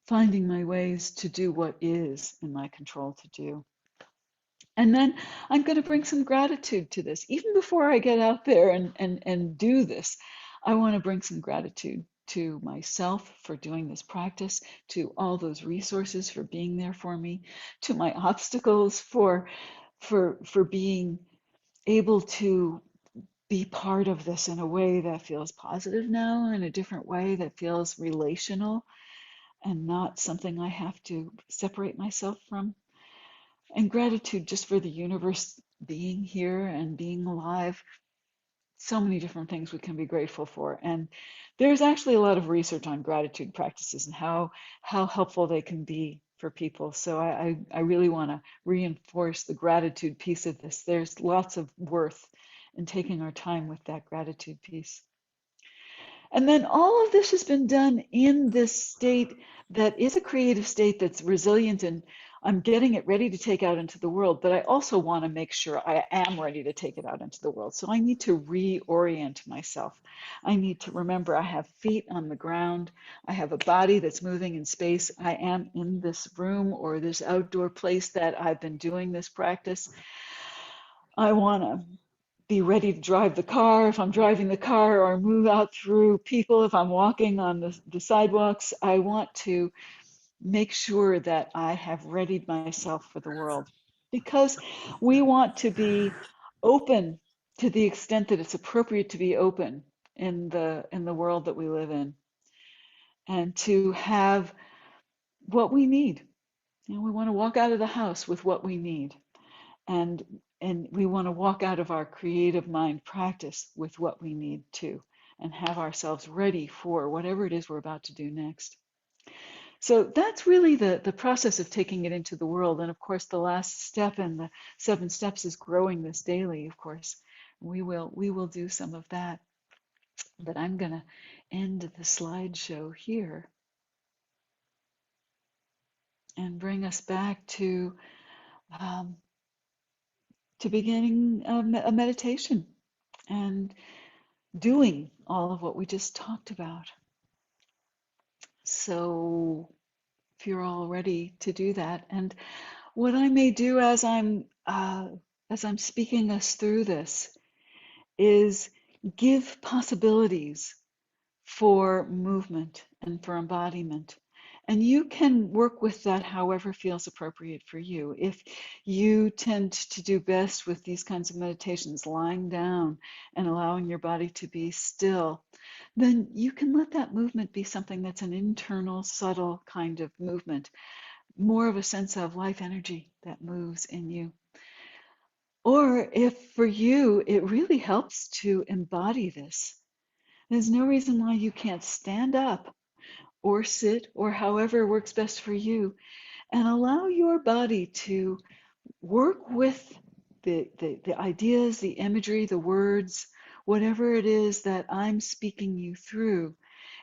finding my ways to do what is in my control to do. And then I'm going to bring some gratitude to this. Even before I get out there and do this, I want to bring some gratitude to myself for doing this practice, to all those resources for being there for me, to my obstacles for being able to be part of this in a way that feels positive now, in a different way that feels relational and not something I have to separate myself from. And gratitude just for the universe being here and being alive. So many different things we can be grateful for. And there's actually a lot of research on gratitude practices and how helpful they can be for people. So I really want to reinforce the gratitude piece of this. There's lots of worth in taking our time with that gratitude piece. And then all of this has been done in this state that is a creative state that's resilient, and I'm getting it ready to take out into the world, but I also want to make sure I am ready to take it out into the world. So I need to reorient myself. I need to remember I have feet on the ground. I have a body that's moving in space. I am in this room or this outdoor place that I've been doing this practice. I want to be ready to drive the car if I'm driving the car, or move out through people if I'm walking on the sidewalks. I want to make sure that I have readied myself for the world, because we want to be open to the extent that it's appropriate to be open in the world that we live in, and to have what we need. We want to walk out of the house with what we need. And we want to walk out of our creative mind practice with what we need to, and have ourselves ready for whatever it is we're about to do next. So that's really the process of taking it into the world. And of course, the last step in the 7 steps is growing this daily, of course. We will do some of that. But I'm going to end the slideshow here and bring us back to beginning a meditation and doing all of what we just talked about. So if you're all ready to do that, and what I may do as I'm speaking us through this is give possibilities for movement and for embodiment. And you can work with that however feels appropriate for you. If you tend to do best with these kinds of meditations, lying down and allowing your body to be still, then you can let that movement be something that's an internal, subtle kind of movement, more of a sense of life energy that moves in you. Or if for you, it really helps to embody this, there's no reason why you can't stand up or sit or however works best for you, and allow your body to work with the ideas, the imagery, the words, whatever it is that I'm speaking you through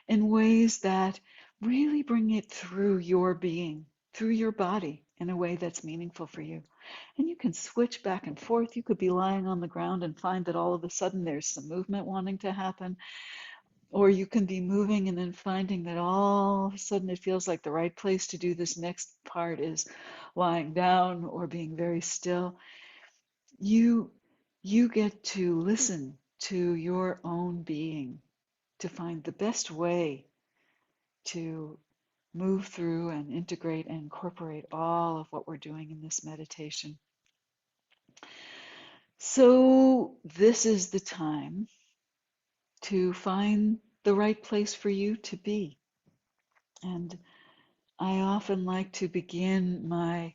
in ways that really bring it through your being, through your body in a way that's meaningful for you. And you can switch back and forth. You could be lying on the ground and find that all of a sudden there's some movement wanting to happen. Or you can be moving and then finding that all of a sudden it feels like the right place to do this next part is lying down or being very still. You you get to listen to your own being to find the best way to move through and integrate and incorporate all of what we're doing in this meditation. So this is the time to find the right place for you to be. And I often like to begin my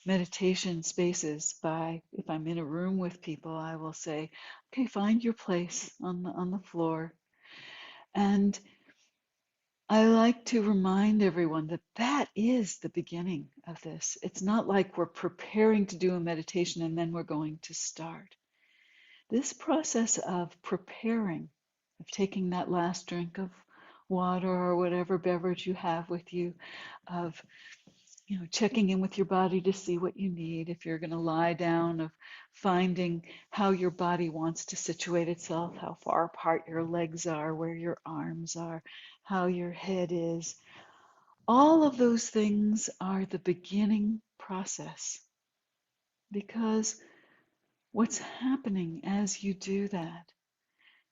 meditation spaces by, if I'm in a room with people, I will say, okay, find your place on the floor. And I like to remind everyone that that is the beginning of this. It's not like we're preparing to do a meditation and then we're going to start. This process of preparing, of taking that last drink of water or whatever beverage you have with you, of checking in with your body to see what you need. If you're going to lie down, of finding how your body wants to situate itself, how far apart your legs are, where your arms are, how your head is. All of those things are the beginning process, because what's happening as you do that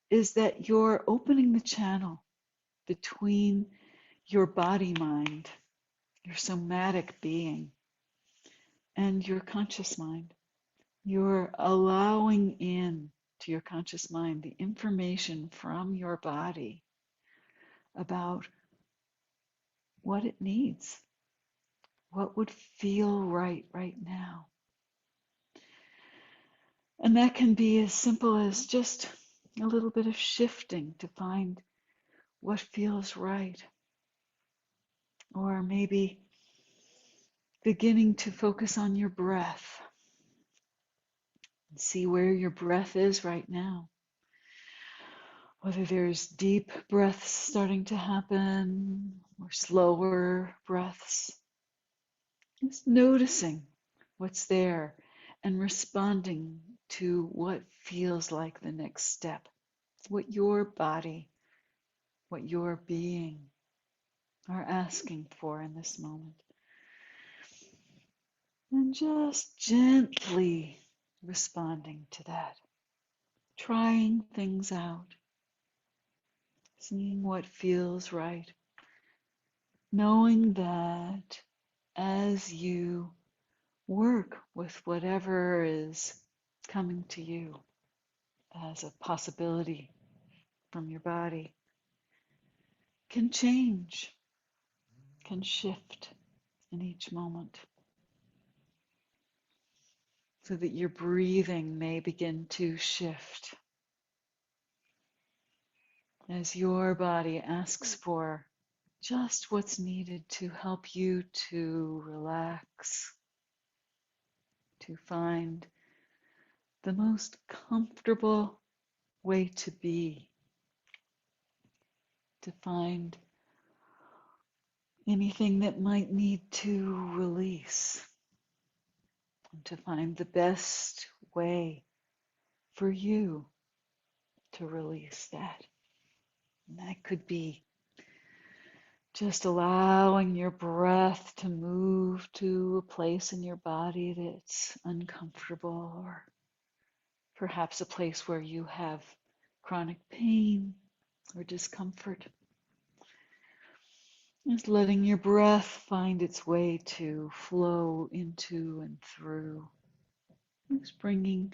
is that you're opening the channel between your body mind, your somatic being, and your conscious mind. You're allowing in to your conscious mind the information from your body about what it needs, what would feel right now. And that can be as simple as just a little bit of shifting to find what feels right. Or maybe beginning to focus on your breath and see where your breath is right now. Whether there's deep breaths starting to happen or slower breaths. Just noticing what's there and responding to what feels like the next step, what your body, what your being are asking for in this moment. And just gently responding to that, trying things out, seeing what feels right, knowing that as you work with whatever is coming to you as a possibility from your body, can change, can shift in each moment, so that your breathing may begin to shift as your body asks for just what's needed to help you to relax, to find the most comfortable way to be, to find anything that might need to release, and to find the best way for you to release that. And that could be just allowing your breath to move to a place in your body that's uncomfortable, or perhaps a place where you have chronic pain or discomfort. Just letting your breath find its way to flow into and through. Just bringing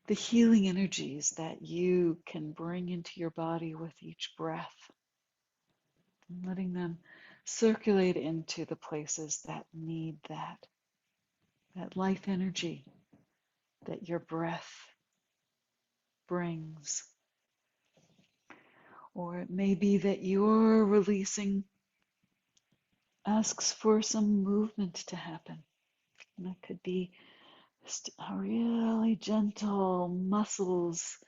the healing energies that you can bring into your body with each breath, and letting them circulate into the places that need that life energy that your breath brings. Or it may be that you're releasing asks for some movement to happen. And that could be Just really gentle muscles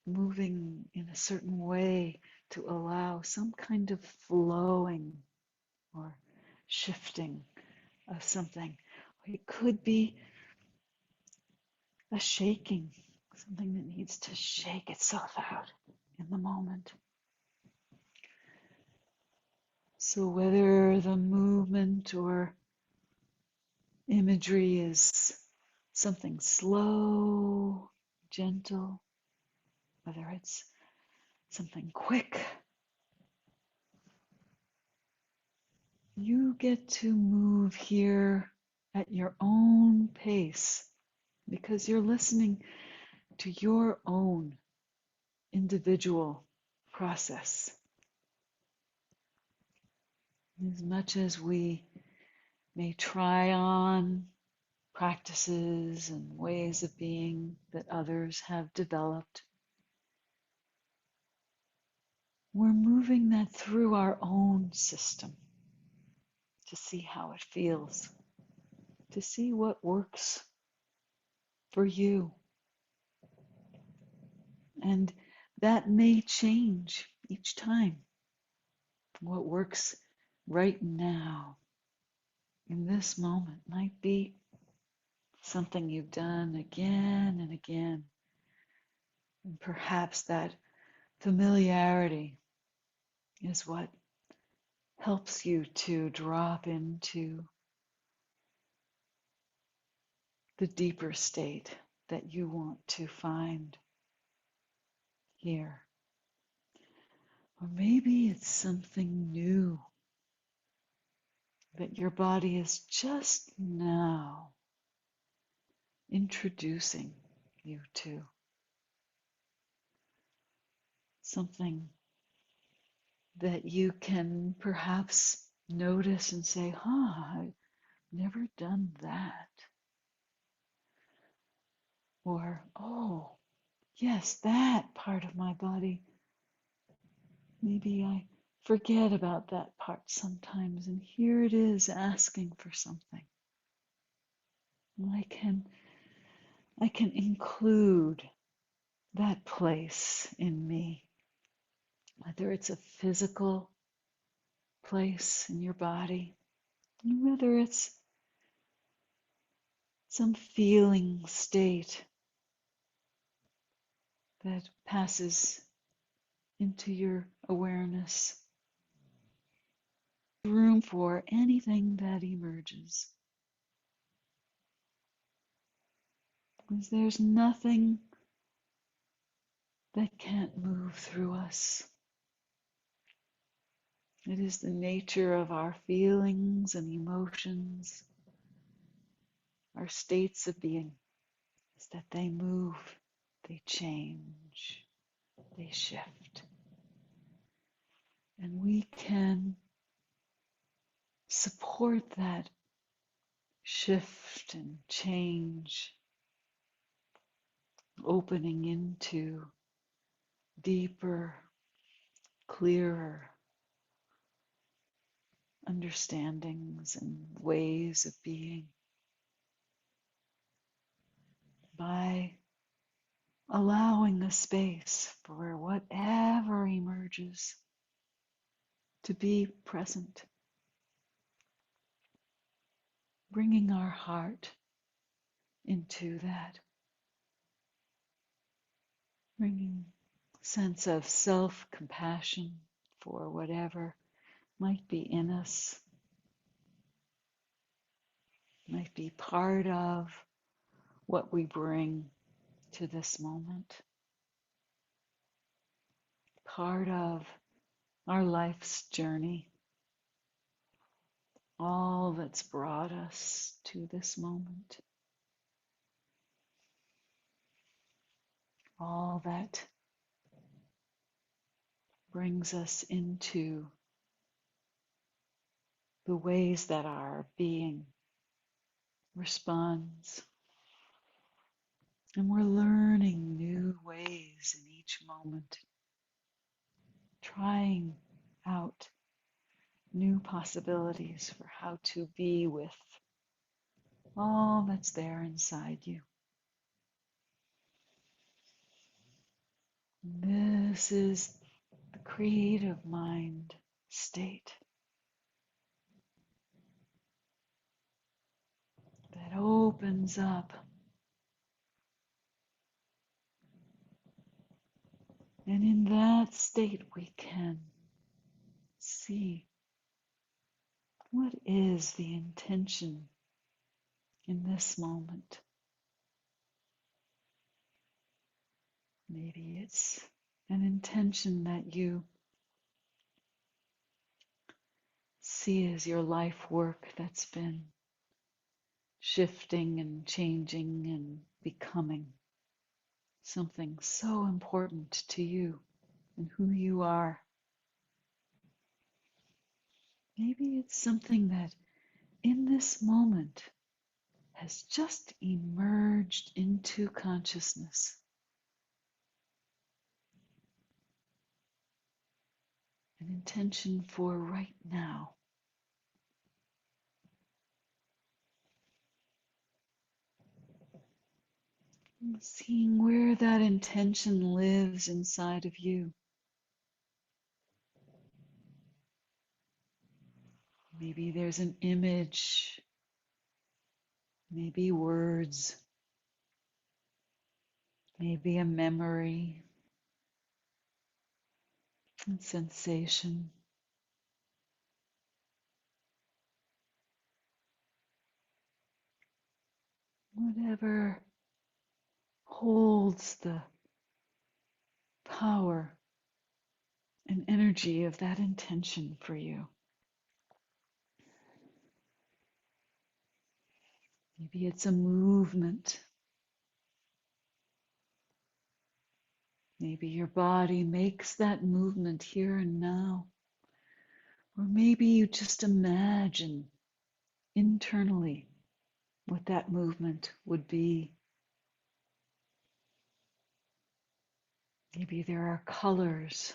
moving in a certain way to allow some kind of flowing or shifting of something. It could be a shaking, something that needs to shake itself out in the moment. So whether the movement or imagery is something slow, gentle, whether it's something quick, you get to move here at your own pace because you're listening to your own individual process. As much as we may try on practices and ways of being that others have developed, we're moving that through our own system to see how it feels, to see what works for you. And that may change each time. What works right now in this moment might be something you've done again and again. And perhaps that familiarity is what helps you to drop into the deeper state that you want to find here. Or maybe it's something new that your body is just now introducing you to. Something that you can perhaps notice and say, I've never done that. Or, oh, yes, that part of my body. Maybe I forget about that part sometimes, and here it is asking for something. And I can include that place in me, whether it's a physical place in your body, whether it's some feeling state that passes into your awareness. Room for anything that emerges. Because there's nothing that can't move through us. It is the nature of our feelings and emotions, our states of being, is that they move, they change, they shift. And we can support that shift and change, opening into deeper, clearer understandings and ways of being by allowing a space for whatever emerges to be present, bringing our heart into that, bringing a sense of self-compassion for whatever might be in us, might be part of what we bring to this moment, part of our life's journey, all that's brought us to this moment, all that brings us into the ways that our being responds. And we're learning new ways in each moment, trying out new possibilities for how to be with all that's there inside you. This is the creative mind state that opens up, and in that state we can see what is the intention in this moment. Maybe it's an intention that you see as your life work that's been shifting and changing and becoming something so important to you and who you are. Maybe it's something that in this moment has just emerged into consciousness. An intention for right now. And seeing where that intention lives inside of you. Maybe there's an image, maybe words, maybe a memory, a sensation. Whatever holds the power and energy of that intention for you. Maybe it's a movement. Maybe your body makes that movement here and now. Or maybe you just imagine internally what that movement would be. Maybe there are colors,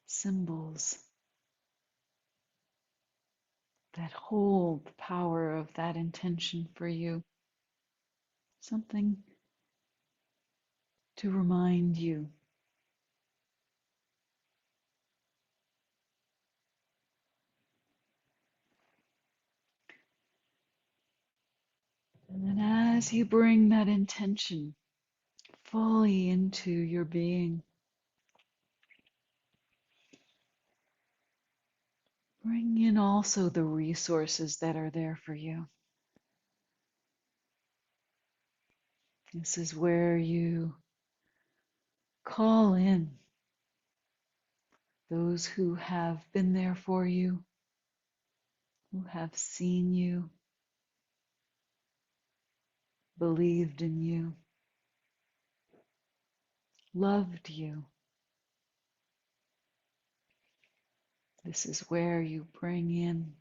symbols that hold the power of that intention for you. Something to remind you. And then as you bring that intention fully into your being, bring in also the resources that are there for you. This is where you call in those who have been there for you, who have seen you, believed in you, loved you. This is where you bring in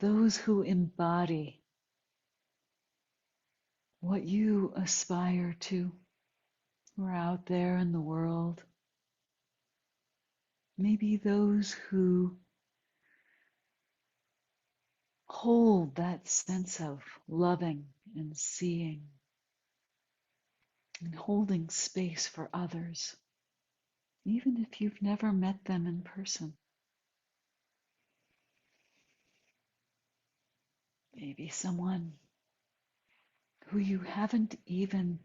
those who embody what you aspire to, who are out there in the world. Maybe those who hold that sense of loving and seeing and holding space for others, even if you've never met them in person. Maybe someone who you haven't even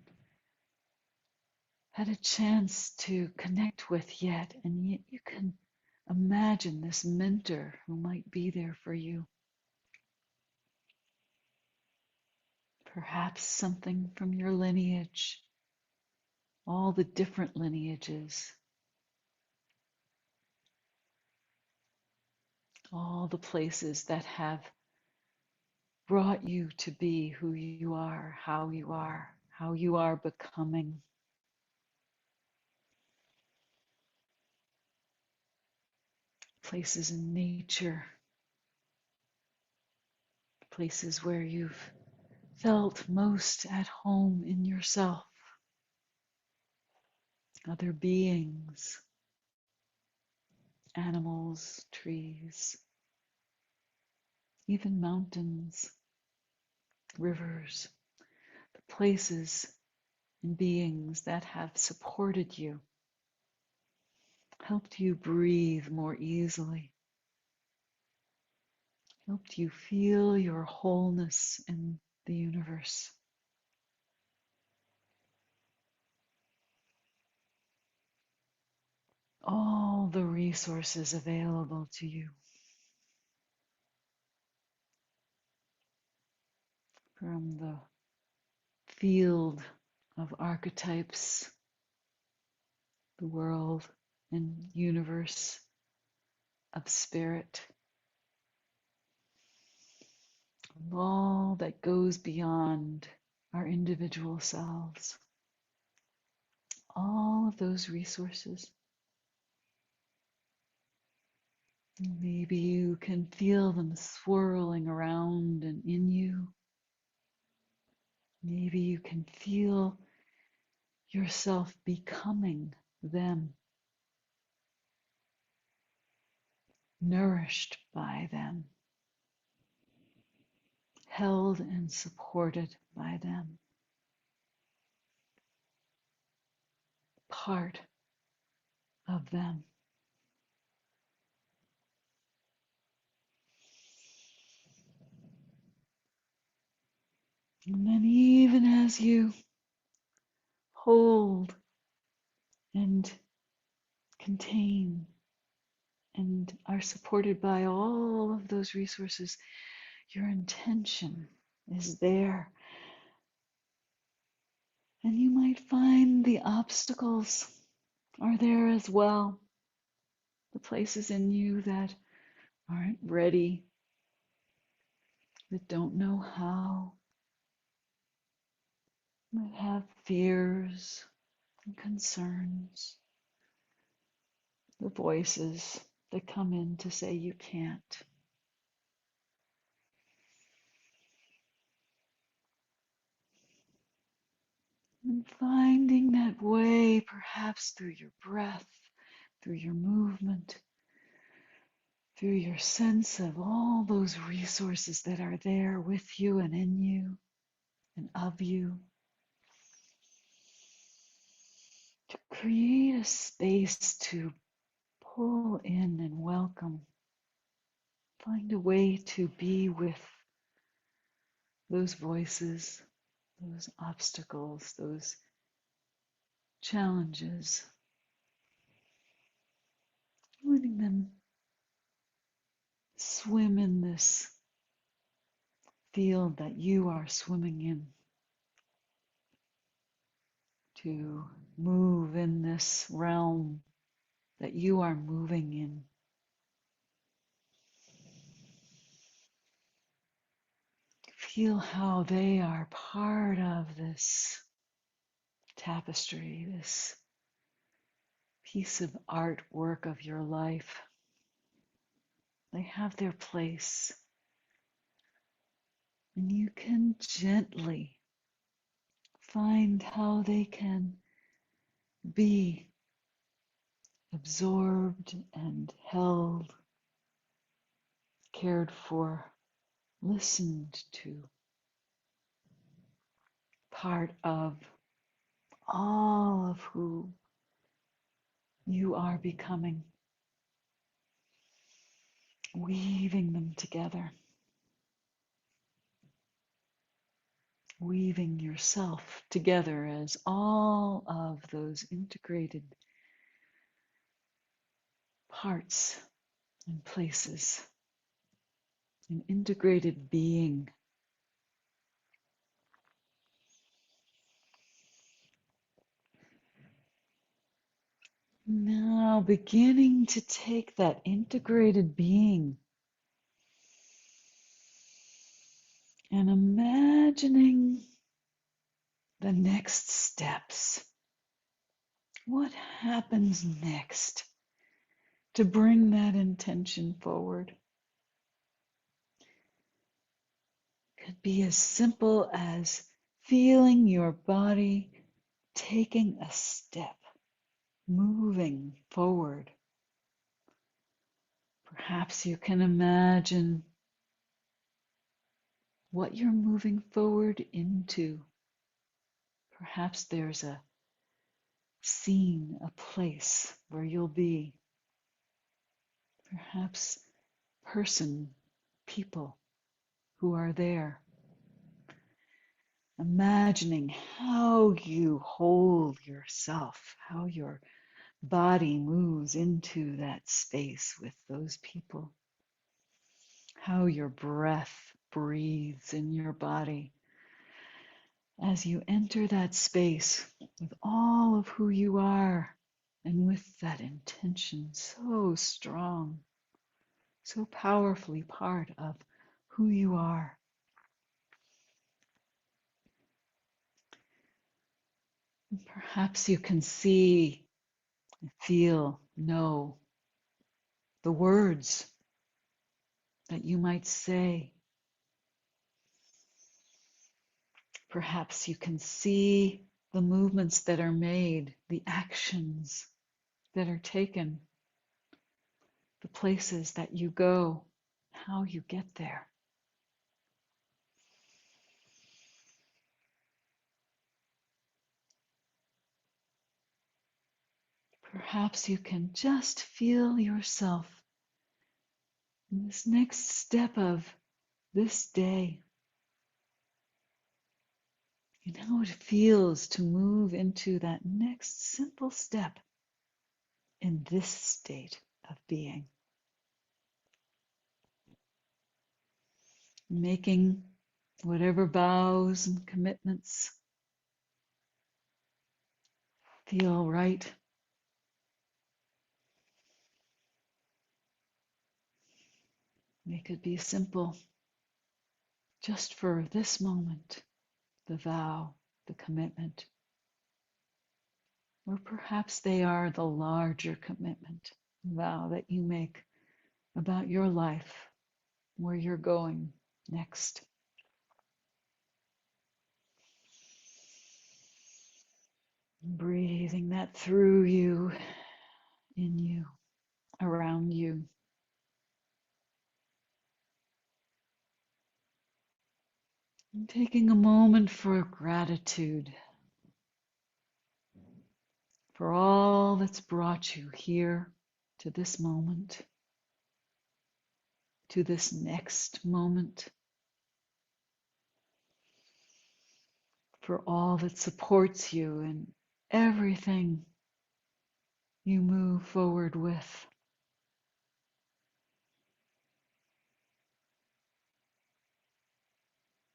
had a chance to connect with yet, and yet you can imagine this mentor who might be there for you. Perhaps something from your lineage, all the different lineages, all the places that have brought you to be who you are, how you are becoming. Places in nature, places where you've felt most at home in yourself, other beings, animals, trees, even mountains, rivers, the places and beings that have supported you, helped you breathe more easily, helped you feel your wholeness in the universe. All the resources available to you, from the field of archetypes, the world and universe of spirit, all that goes beyond our individual selves. All of those resources. Maybe you can feel them swirling around and in you. Maybe you can feel yourself becoming them, nourished by them, held and supported by them, part of them. And then even as you hold and contain and are supported by all of those resources, your intention is there. And you might find the obstacles are there as well. The places in you that aren't ready, that don't know how, might have fears and concerns, the voices that come in to say you can't. And finding that way, perhaps through your breath, through your movement, through your sense of all those resources that are there with you and in you and of you, to create a space to pull in and welcome, find a way to be with those voices, those obstacles, those challenges, letting them swim in this field that you are swimming in, to move in this realm that you are moving in. Feel how they are part of this tapestry, this piece of artwork of your life. They have their place. And you can gently find how they can be absorbed and held, cared for, listened to, part of all of who you are becoming, weaving them together, weaving yourself together as all of those integrated parts and places, an integrated being. Now beginning to take that integrated being and imagining the next steps. What happens next to bring that intention forward? Could be as simple as feeling your body taking a step, moving forward. Perhaps you can imagine what you're moving forward into. Perhaps there's a scene, a place where you'll be. Perhaps person, people who are there. Imagining how you hold yourself, how your body moves into that space with those people, how your breath breathes in your body as you enter that space with all of who you are and with that intention so strong, so powerfully part of who you are. And perhaps you can see, feel, know the words that you might say. Perhaps you can see the movements that are made, the actions that are taken, the places that you go, how you get there. Perhaps you can just feel yourself in this next step of this day, and how it feels to move into that next simple step in this state of being. Making whatever vows and commitments feel right. They could be simple, just for this moment, the vow, the commitment. Or perhaps they are the larger commitment, vow that you make about your life, where you're going next. Breathing that through you, in you, around you. And taking a moment for gratitude for all that's brought you here to this moment, to this next moment, for all that supports you in everything you move forward with.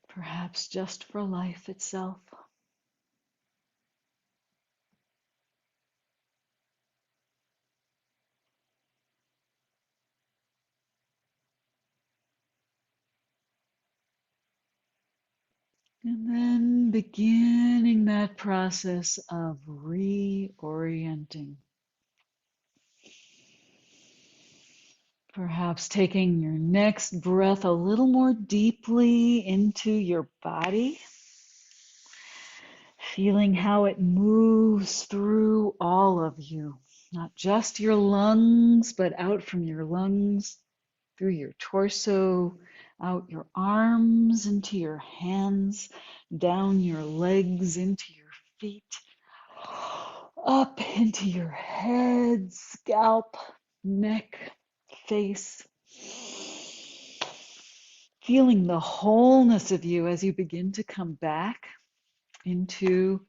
Perhaps just for life itself. And then beginning that process of reorienting. Perhaps taking your next breath a little more deeply into your body. Feeling how it moves through all of you, not just your lungs, but out from your lungs, through your torso, out your arms, into your hands, down your legs, into your feet, up into your head, scalp, neck, face. Feeling the wholeness of you as you begin to come back into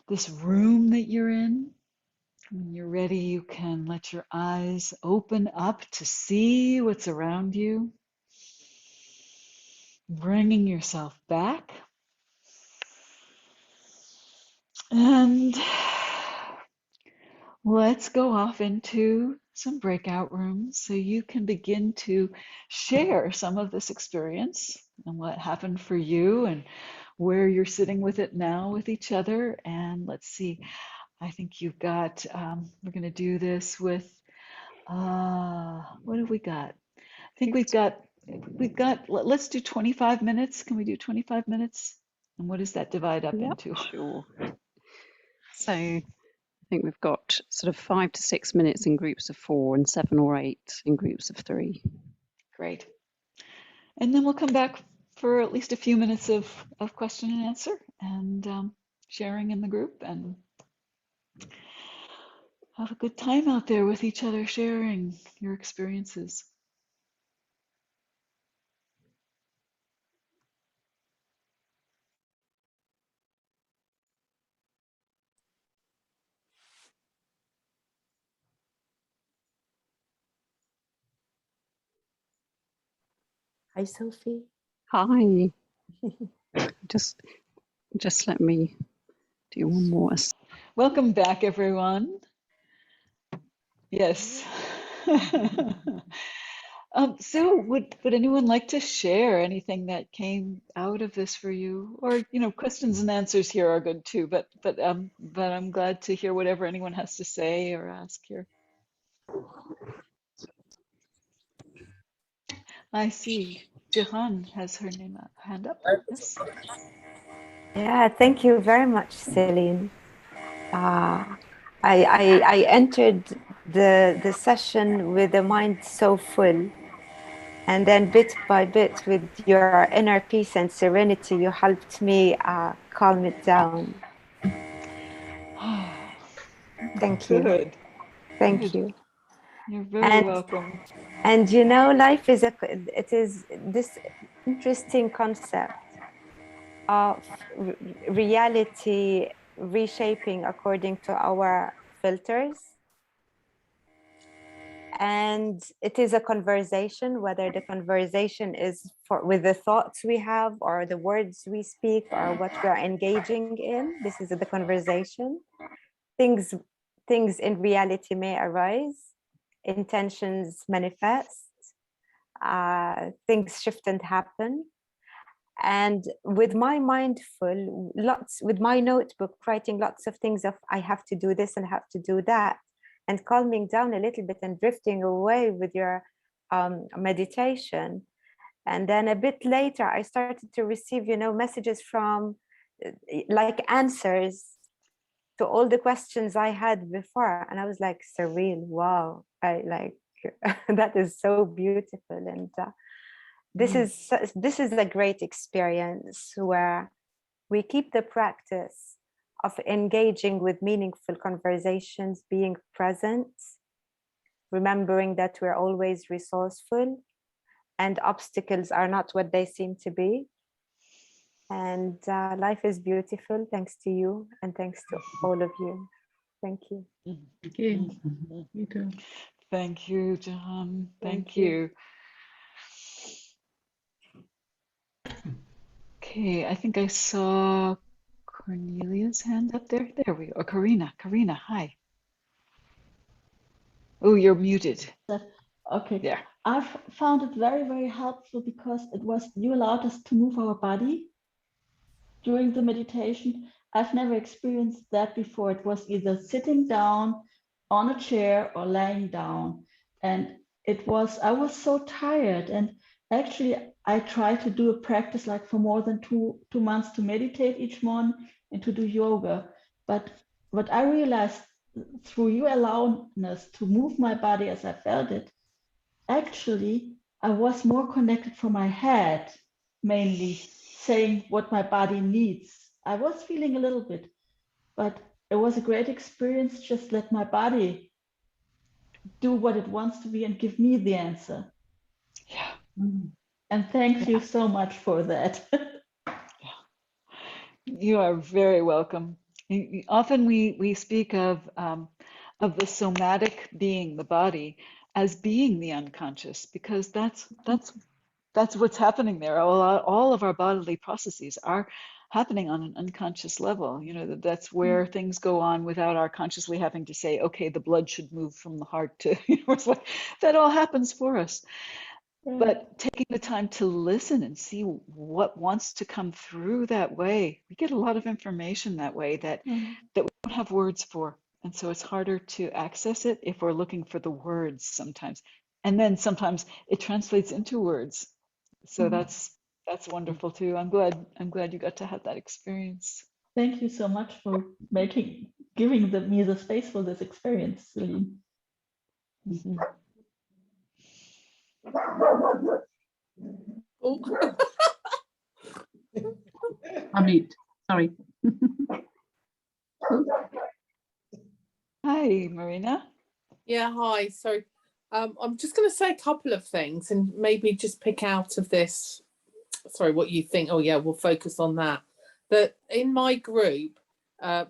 this room that you're in. When you're ready, you can let your eyes open up to see what's around you. Bringing yourself back. And let's go off into some breakout rooms so you can begin to share some of this experience and what happened for you and where you're sitting with it now with each other. And let's see, I think you've got, we're going to do this with, what have we got? I think we've got, let's do 25 minutes. Can we do 25 minutes? And what does that divide up into? Sure. So I think we've got sort of 5 to 6 minutes in groups of 4 and 7 or 8 in groups of 3. Great. And then we'll come back for at least a few minutes of question and answer and sharing in the group, and have a good time out there with each other, sharing your experiences. Hi, Sophie. Hi. Just let me do one more. Welcome back, everyone. Yes. So would anyone like to share anything that came out of this for you? Or, questions and answers here are good too, but I'm glad to hear whatever anyone has to say or ask here. I see Jahan has her hand up. Yes. Yeah, thank you very much, Selene. I entered the session with a mind so full, and then bit by bit, with your inner peace and serenity, you helped me calm it down. Thank you. Good. Thank Good. you. You're very welcome. And life is it is this interesting concept of reality reshaping according to our filters. And it is a conversation, whether the conversation is with the thoughts we have or the words we speak or what we are engaging in. This is the conversation. Things in reality may arise, intentions manifest, things shift and happen. And with my mind full, with my notebook, writing lots of things of I have to do this and have to do that, and calming down a little bit and drifting away with your meditation. And then a bit later, I started to receive, messages from like answers to all the questions I had before. And I was like, surreal, wow, I like, that is so beautiful. And this is a great experience where we keep the practice of engaging with meaningful conversations, being present, remembering that we're always resourceful and obstacles are not what they seem to be. And life is beautiful thanks to you and thanks to all of you. Thank you. Okay. You too. Thank you, John. Thank you. you. Okay, I think I saw Cornelia's hand up there. There we go. Karina. Karina, hi. Oh, you're muted. Okay. Yeah. I've found it very, very helpful because you allowed us to move our body during the meditation. I've never experienced that before. It was either sitting down on a chair or lying down. And I was so tired. And actually, I tried to do a practice like for more than two months to meditate each morning and to do yoga. But what I realized through you allowing us to move my body as I felt it, actually, I was more connected from my head, mainly saying what my body needs. I was feeling a little bit, but it was a great experience. Just let my body do what it wants to be and give me the answer. Yeah. And thank you so much for that. You are very welcome. Often we speak of the somatic being, the body, as being the unconscious, because that's what's happening there. All of our bodily processes are happening on an unconscious level. That's where things go on without our consciously having to say, okay, the blood should move from the heart to, it's like that all happens for us. But taking the time to listen and see what wants to come through that way, we get a lot of information that way that we don't have words for. And so it's harder to access it if we're looking for the words sometimes. And then sometimes it translates into words. So that's wonderful too. I'm glad you got to have that experience. Thank you so much for giving me the space for this experience, Selene. Oh. Amit, sorry. Hi, Marina. Yeah, hi. So I'm just going to say a couple of things and maybe just pick out of this, sorry, what you think. Oh, yeah, we'll focus on that. That in my group,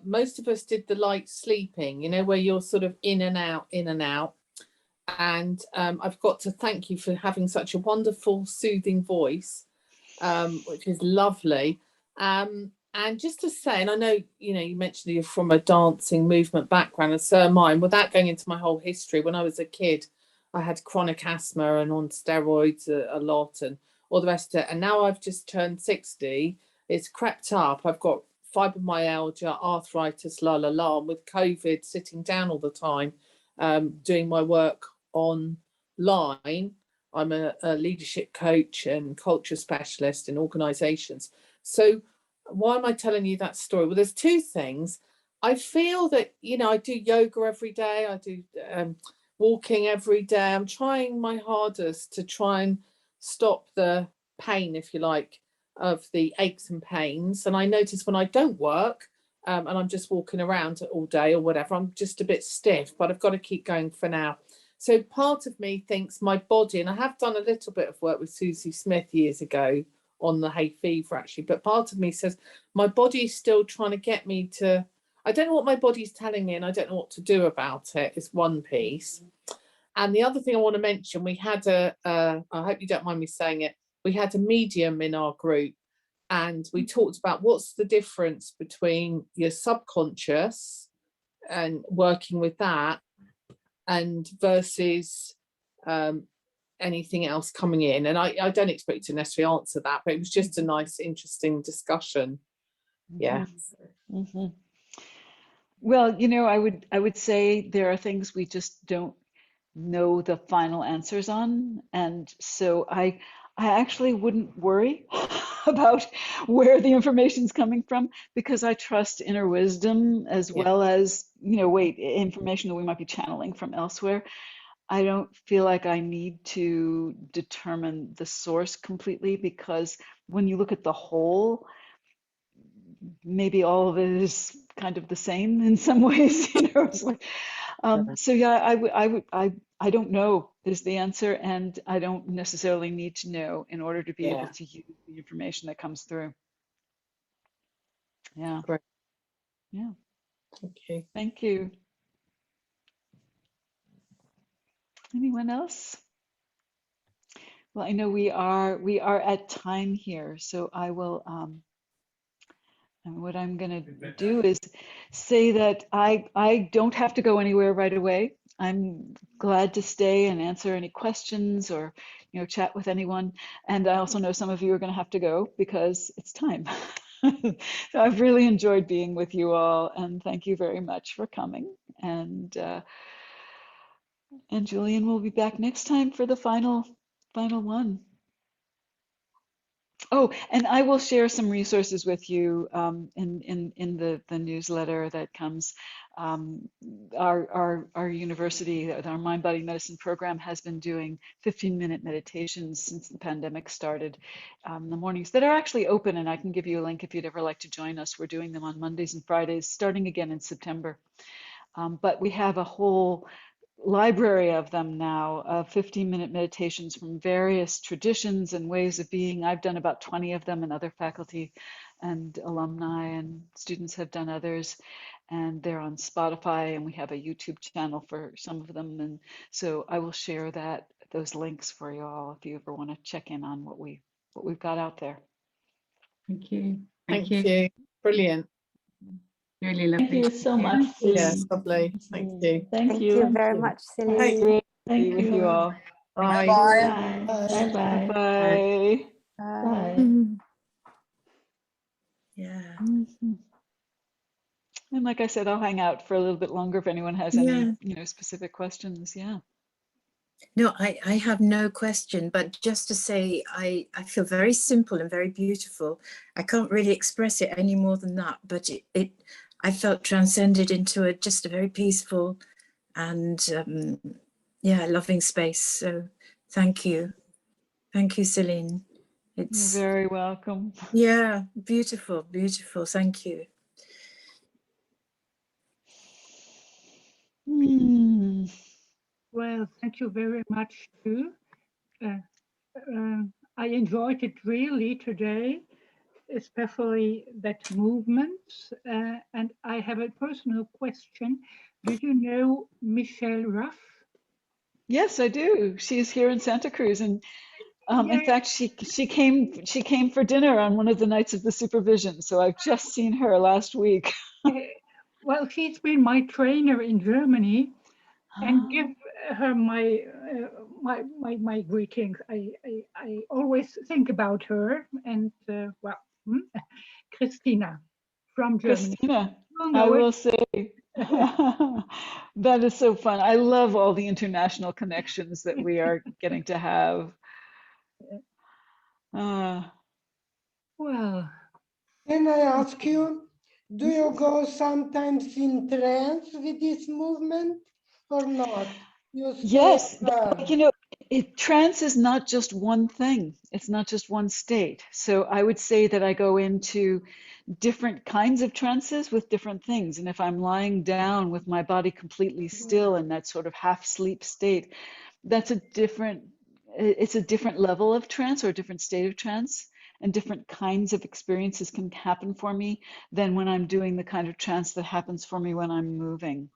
most of us did the light sleeping, you know, where you're sort of in and out, in and out. And I've got to thank you for having such a wonderful, soothing voice, which is lovely. And just to say, and I know, you know, you mentioned you're from a dancing movement background, and so am I. Without going into my whole history, when I was a kid, I had chronic asthma and on steroids a lot and all the rest of it. And now I've just turned 60. It's crept up. I've got fibromyalgia, arthritis, la la la. And with COVID, sitting down all the time, doing my work online. I'm a leadership coach and culture specialist in organizations. So why am I telling you that story? Well, there's two things. I feel that, you know, I do yoga every day. I do walking every day. I'm trying my hardest to try and stop the pain, if you like, of the aches and pains. And I notice when I don't work and I'm just walking around all day or whatever, I'm just a bit stiff, but I've got to keep going for now. So part of me thinks my body, and I have done a little bit of work with Susie Smith years ago on the hay fever actually, but part of me says my body's still trying to get me to, I don't know what my body's telling me and I don't know what to do about it, is one piece. And the other thing I want to mention, we had I hope you don't mind me saying it, we had a medium in our group and we talked about what's the difference between your subconscious and working with that and versus anything else coming in. And I don't expect you to necessarily answer that, but it was just a nice, interesting discussion. Yeah. Mm-hmm. Well, you know, I would say there are things we just don't know the final answers on, and so I actually wouldn't worry about where the information's coming from because I trust inner wisdom as well as, you know, information that we might be channeling from elsewhere. I don't feel like I need to determine the source completely because when you look at the whole, maybe all of it is kind of the same in some ways, you know. It's like, so yeah, I don't know is the answer, and I don't necessarily need to know in order to be able to use the information that comes through. Yeah. Great. Yeah. Okay. Thank you. Anyone else? Well, I know we are at time here, so I will. And what I'm going to do is say that I don't have to go anywhere right away. I'm glad to stay and answer any questions or, you know, chat with anyone. And I also know some of you are going to have to go because it's time. So I've really enjoyed being with you all, and thank you very much for coming. And Julian will be back next time for the final one. Oh, and I will share some resources with you in the newsletter that comes. Our university, our Mind Body Medicine program, has been doing 15-minute meditations since the pandemic started in the mornings that are actually open, and I can give you a link if you'd ever like to join us. We're doing them on Mondays and Fridays, starting again in September. But we have a whole library of them now, of 15-minute meditations from various traditions and ways of being. I've done about 20 of them, and other faculty and alumni and students have done others. And they're on Spotify, and we have a YouTube channel for some of them. And so I will share those links for you all if you ever want to check in on what we've got out there. Thank you. Thank you. Brilliant. Really lovely. Thank you so much. Yes, lovely. Thank you. Thank you. Thank you very much, Celine. Great to Thank be with you all. Bye. Bye. Bye. Bye. Bye. Yeah. Mhm. And like I said, I'll hang out for a little bit longer if anyone has any, you know, specific questions. Yeah. No, I have no question, but just to say, I feel very simple and very beautiful. I can't really express it any more than that, but I felt transcended into just a very peaceful and loving space. So thank you. Thank you, Celine. You're It's, very welcome. yeah, beautiful, beautiful. Thank you. Hmm. Well, thank you very much too. I enjoyed it really today, especially that movement. And I have a personal question. Do you know Michelle Ruff? Yes, I do. She's here in Santa Cruz, and in Yeah, fact, she came for dinner on one of the nights of the supervision. So I've just seen her last week. well, she's been my trainer in Germany, and give her my greetings. I always think about her, and Christina from Germany. Christina, You'll I know it. will say that is so fun. I love all the international connections that we are getting to have. Well, Can I ask you, do you go sometimes in trance with this movement or not? You stay Yes, calm. you know, trance is not just one thing. It's not just one state. So I would say that I go into different kinds of trances with different things. And if I'm lying down with my body completely still in that sort of half sleep state, that's it's a different level of trance or a different state of trance. And different kinds of experiences can happen for me than when I'm doing the kind of trance that happens for me when I'm moving.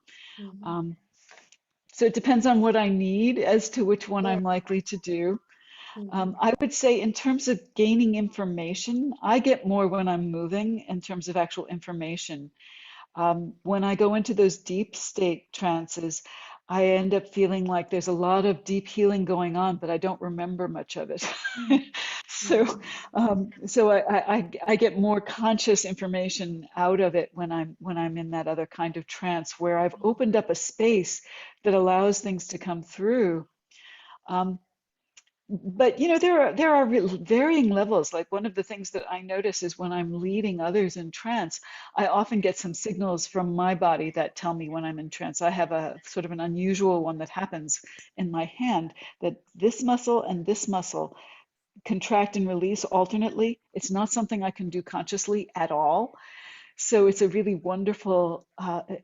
So it depends on what I need as to which one I'm likely to do. I would say in terms of gaining information, I get more when I'm moving in terms of actual information. When I go into those deep state trances, I end up feeling like there's a lot of deep healing going on, but I don't remember much of it. So I get more conscious information out of it when I'm in that other kind of trance where I've opened up a space that allows things to come through. But you know, there are varying levels. Like one of the things that I notice is when I'm leading others in trance, I often get some signals from my body that tell me when I'm in trance. I have a sort of an unusual one that happens in my hand, that this muscle and this muscle contract and release alternately. It's not something I can do consciously at all. So it's a really wonderful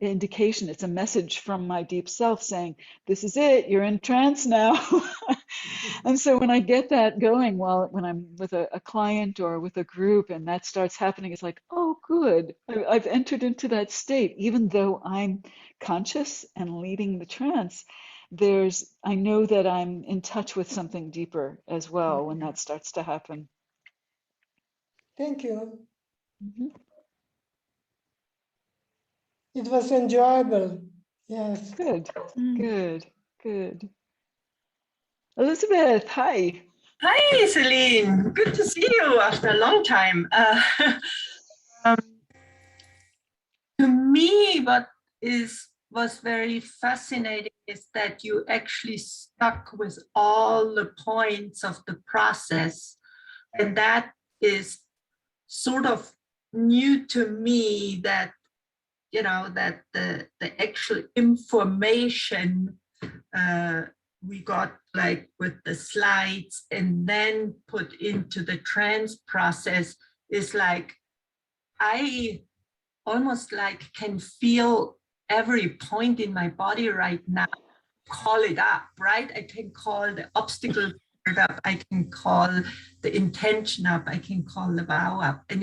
indication. It's a message from my deep self saying, this is it, you're in trance now. And so when I get that going, when I'm with a client or with a group and that starts happening, it's like, oh, good, I've entered into that state. Even though I'm conscious and leading the trance, I know that I'm in touch with something deeper as well when that starts to happen. Thank you. Mhm. It was enjoyable. Yes. Good, good, good. Elizabeth, hi. Hi, Selene. Good to see you after a long time. To me, what was very fascinating is that you actually stuck with all the points of the process, and that is sort of new to me. That that the actual information we got like with the slides and then put into the trance process is like, I almost like can feel every point in my body right now, call it up, right? I can call the obstacle up, I can call the intention up, I can call the vow up. And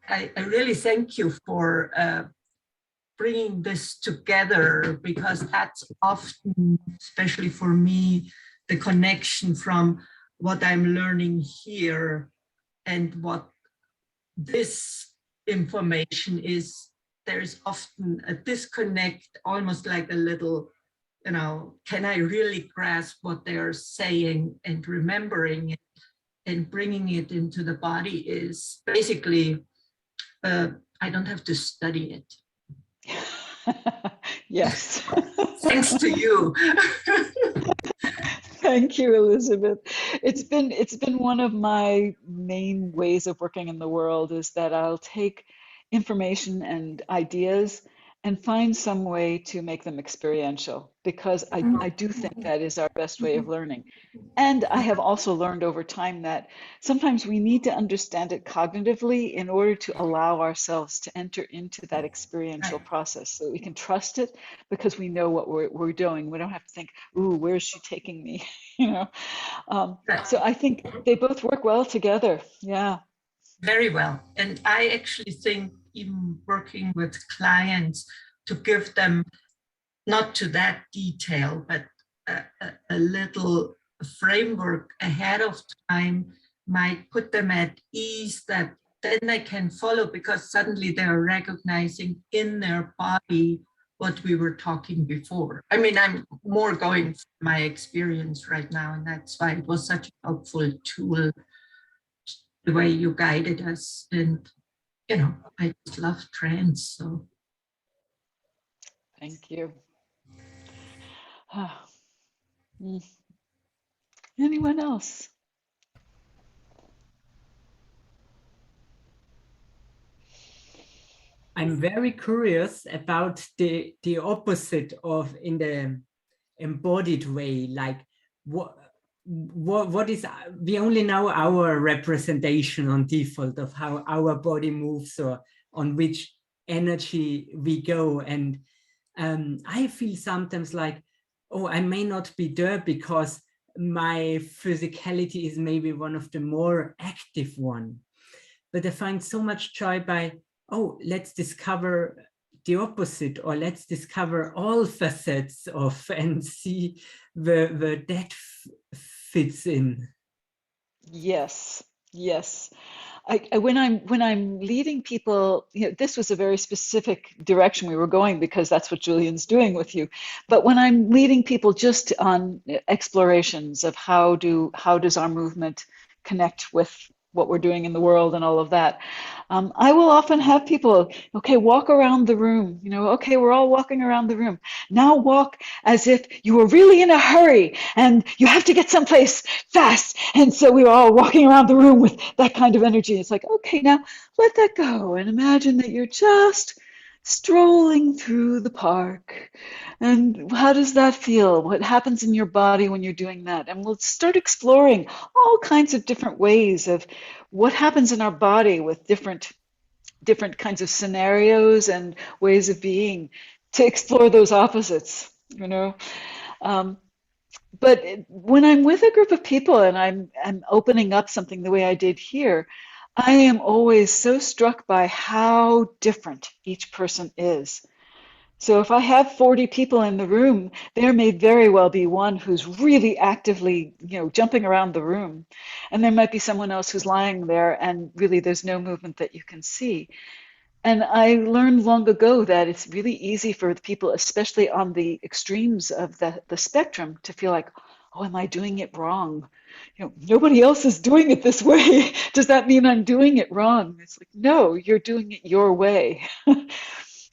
I really thank you for bringing this together, because that's often, especially for me, the connection from what I'm learning here and what this information is. There's often a disconnect, almost like a little, can I really grasp what they're saying, and remembering it and bringing it into the body is basically, I don't have to study it. Yes. Thanks to you. Thank you, Elizabeth. It's been one of my main ways of working in the world, is that I'll take information and ideas and find some way to make them experiential, because I do think that is our best way of learning. And I have also learned over time that sometimes we need to understand it cognitively in order to allow ourselves to enter into that experiential process, so that we can trust it because we know what we're doing. We don't have to think, ooh, where is she taking me? You know. So I think they both work well together. Yeah. Very well. And I actually think even working with clients to give them, not to that detail, but a little framework ahead of time might put them at ease, that then they can follow, because suddenly they're recognizing in their body what we were talking before. I mean, I'm more going from my experience right now, and that's why it was such a helpful tool, the way you guided us. And, you know, I just love trance, so. Thank you. Anyone else? I'm very curious about the opposite of in the embodied way, like what is, we only know our representation on default of how our body moves or on which energy we go. And I feel sometimes like, oh, I may not be there because my physicality is maybe one of the more active one. But I find so much joy by, oh, let's discover the opposite, or let's discover all facets of and see where that fits in. Yes, yes. When I'm leading people, you know, this was a very specific direction we were going because that's what Julian's doing with you. But when I'm leading people just on explorations of how does our movement connect with what we're doing in the world and all of that, I will often have people, okay, walk around the room. You know, okay, we're all walking around the room. Now walk as if you were really in a hurry and you have to get someplace fast. And so we were all walking around the room with that kind of energy. It's like, okay, now let that go and imagine that you're just strolling through the park. And how does that feel? What happens in your body when you're doing that? And we'll start exploring all kinds of different ways of what happens in our body with different kinds of scenarios and ways of being, to explore those opposites, you know. But when I'm with a group of people and I'm opening up something the way I did here, I am always so struck by how different each person is. So if I have 40 people in the room, there may very well be one who's really actively, you know, jumping around the room. And there might be someone else who's lying there and really there's no movement that you can see. And I learned long ago that it's really easy for the people, especially on the extremes of the spectrum, to feel like, oh, am I doing it wrong? You know, nobody else is doing it this way. Does that mean I'm doing it wrong? It's like, no, you're doing it your way.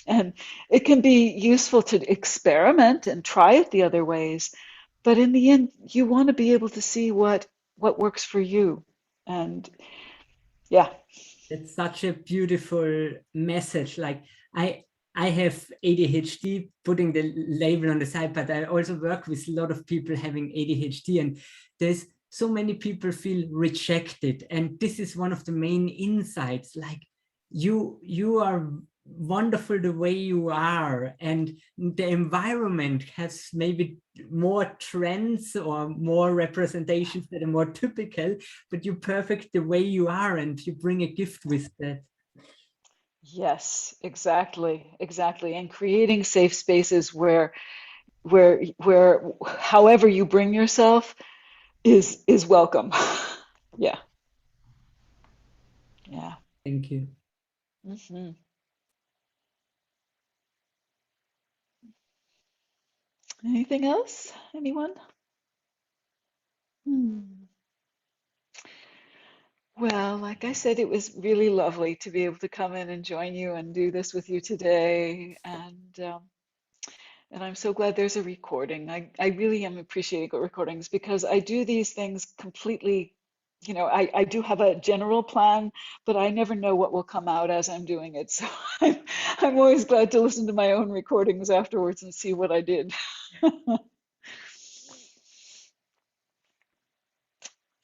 And it can be useful to experiment and try it the other ways. But in the end, you want to be able to see what works for you. And yeah. It's such a beautiful message. Like I have ADHD, putting the label on the side, but I also work with a lot of people having ADHD, and there's so many people feel rejected. And this is one of the main insights, like you are wonderful the way you are, and the environment has maybe more trends or more representations that are more typical, but you're perfect the way you are, and you bring a gift with that. Yes, exactly. And creating safe spaces where however you bring yourself is welcome. Yeah. Thank you. Mm-hmm. Anything else? Anyone? Well, like I said, it was really lovely to be able to come in and join you and do this with you today. And I'm so glad there's a recording. I really am appreciating recordings because I do these things completely you know, I do have a general plan, but I never know what will come out as I'm doing it. So I'm always glad to listen to my own recordings afterwards and see what I did.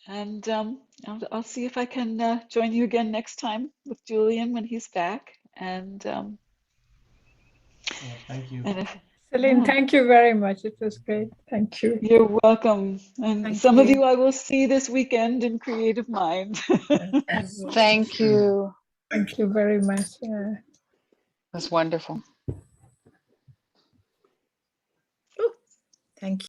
And I'll see if I can join you again next time with Julian when he's back. And thank you. and if, Selene, yeah. thank you very much. It was great. Thank you. You're welcome. And Thank some of you. you I will see this weekend in Creative Mind. Thank you. Thank you very much. That's wonderful. Thank you.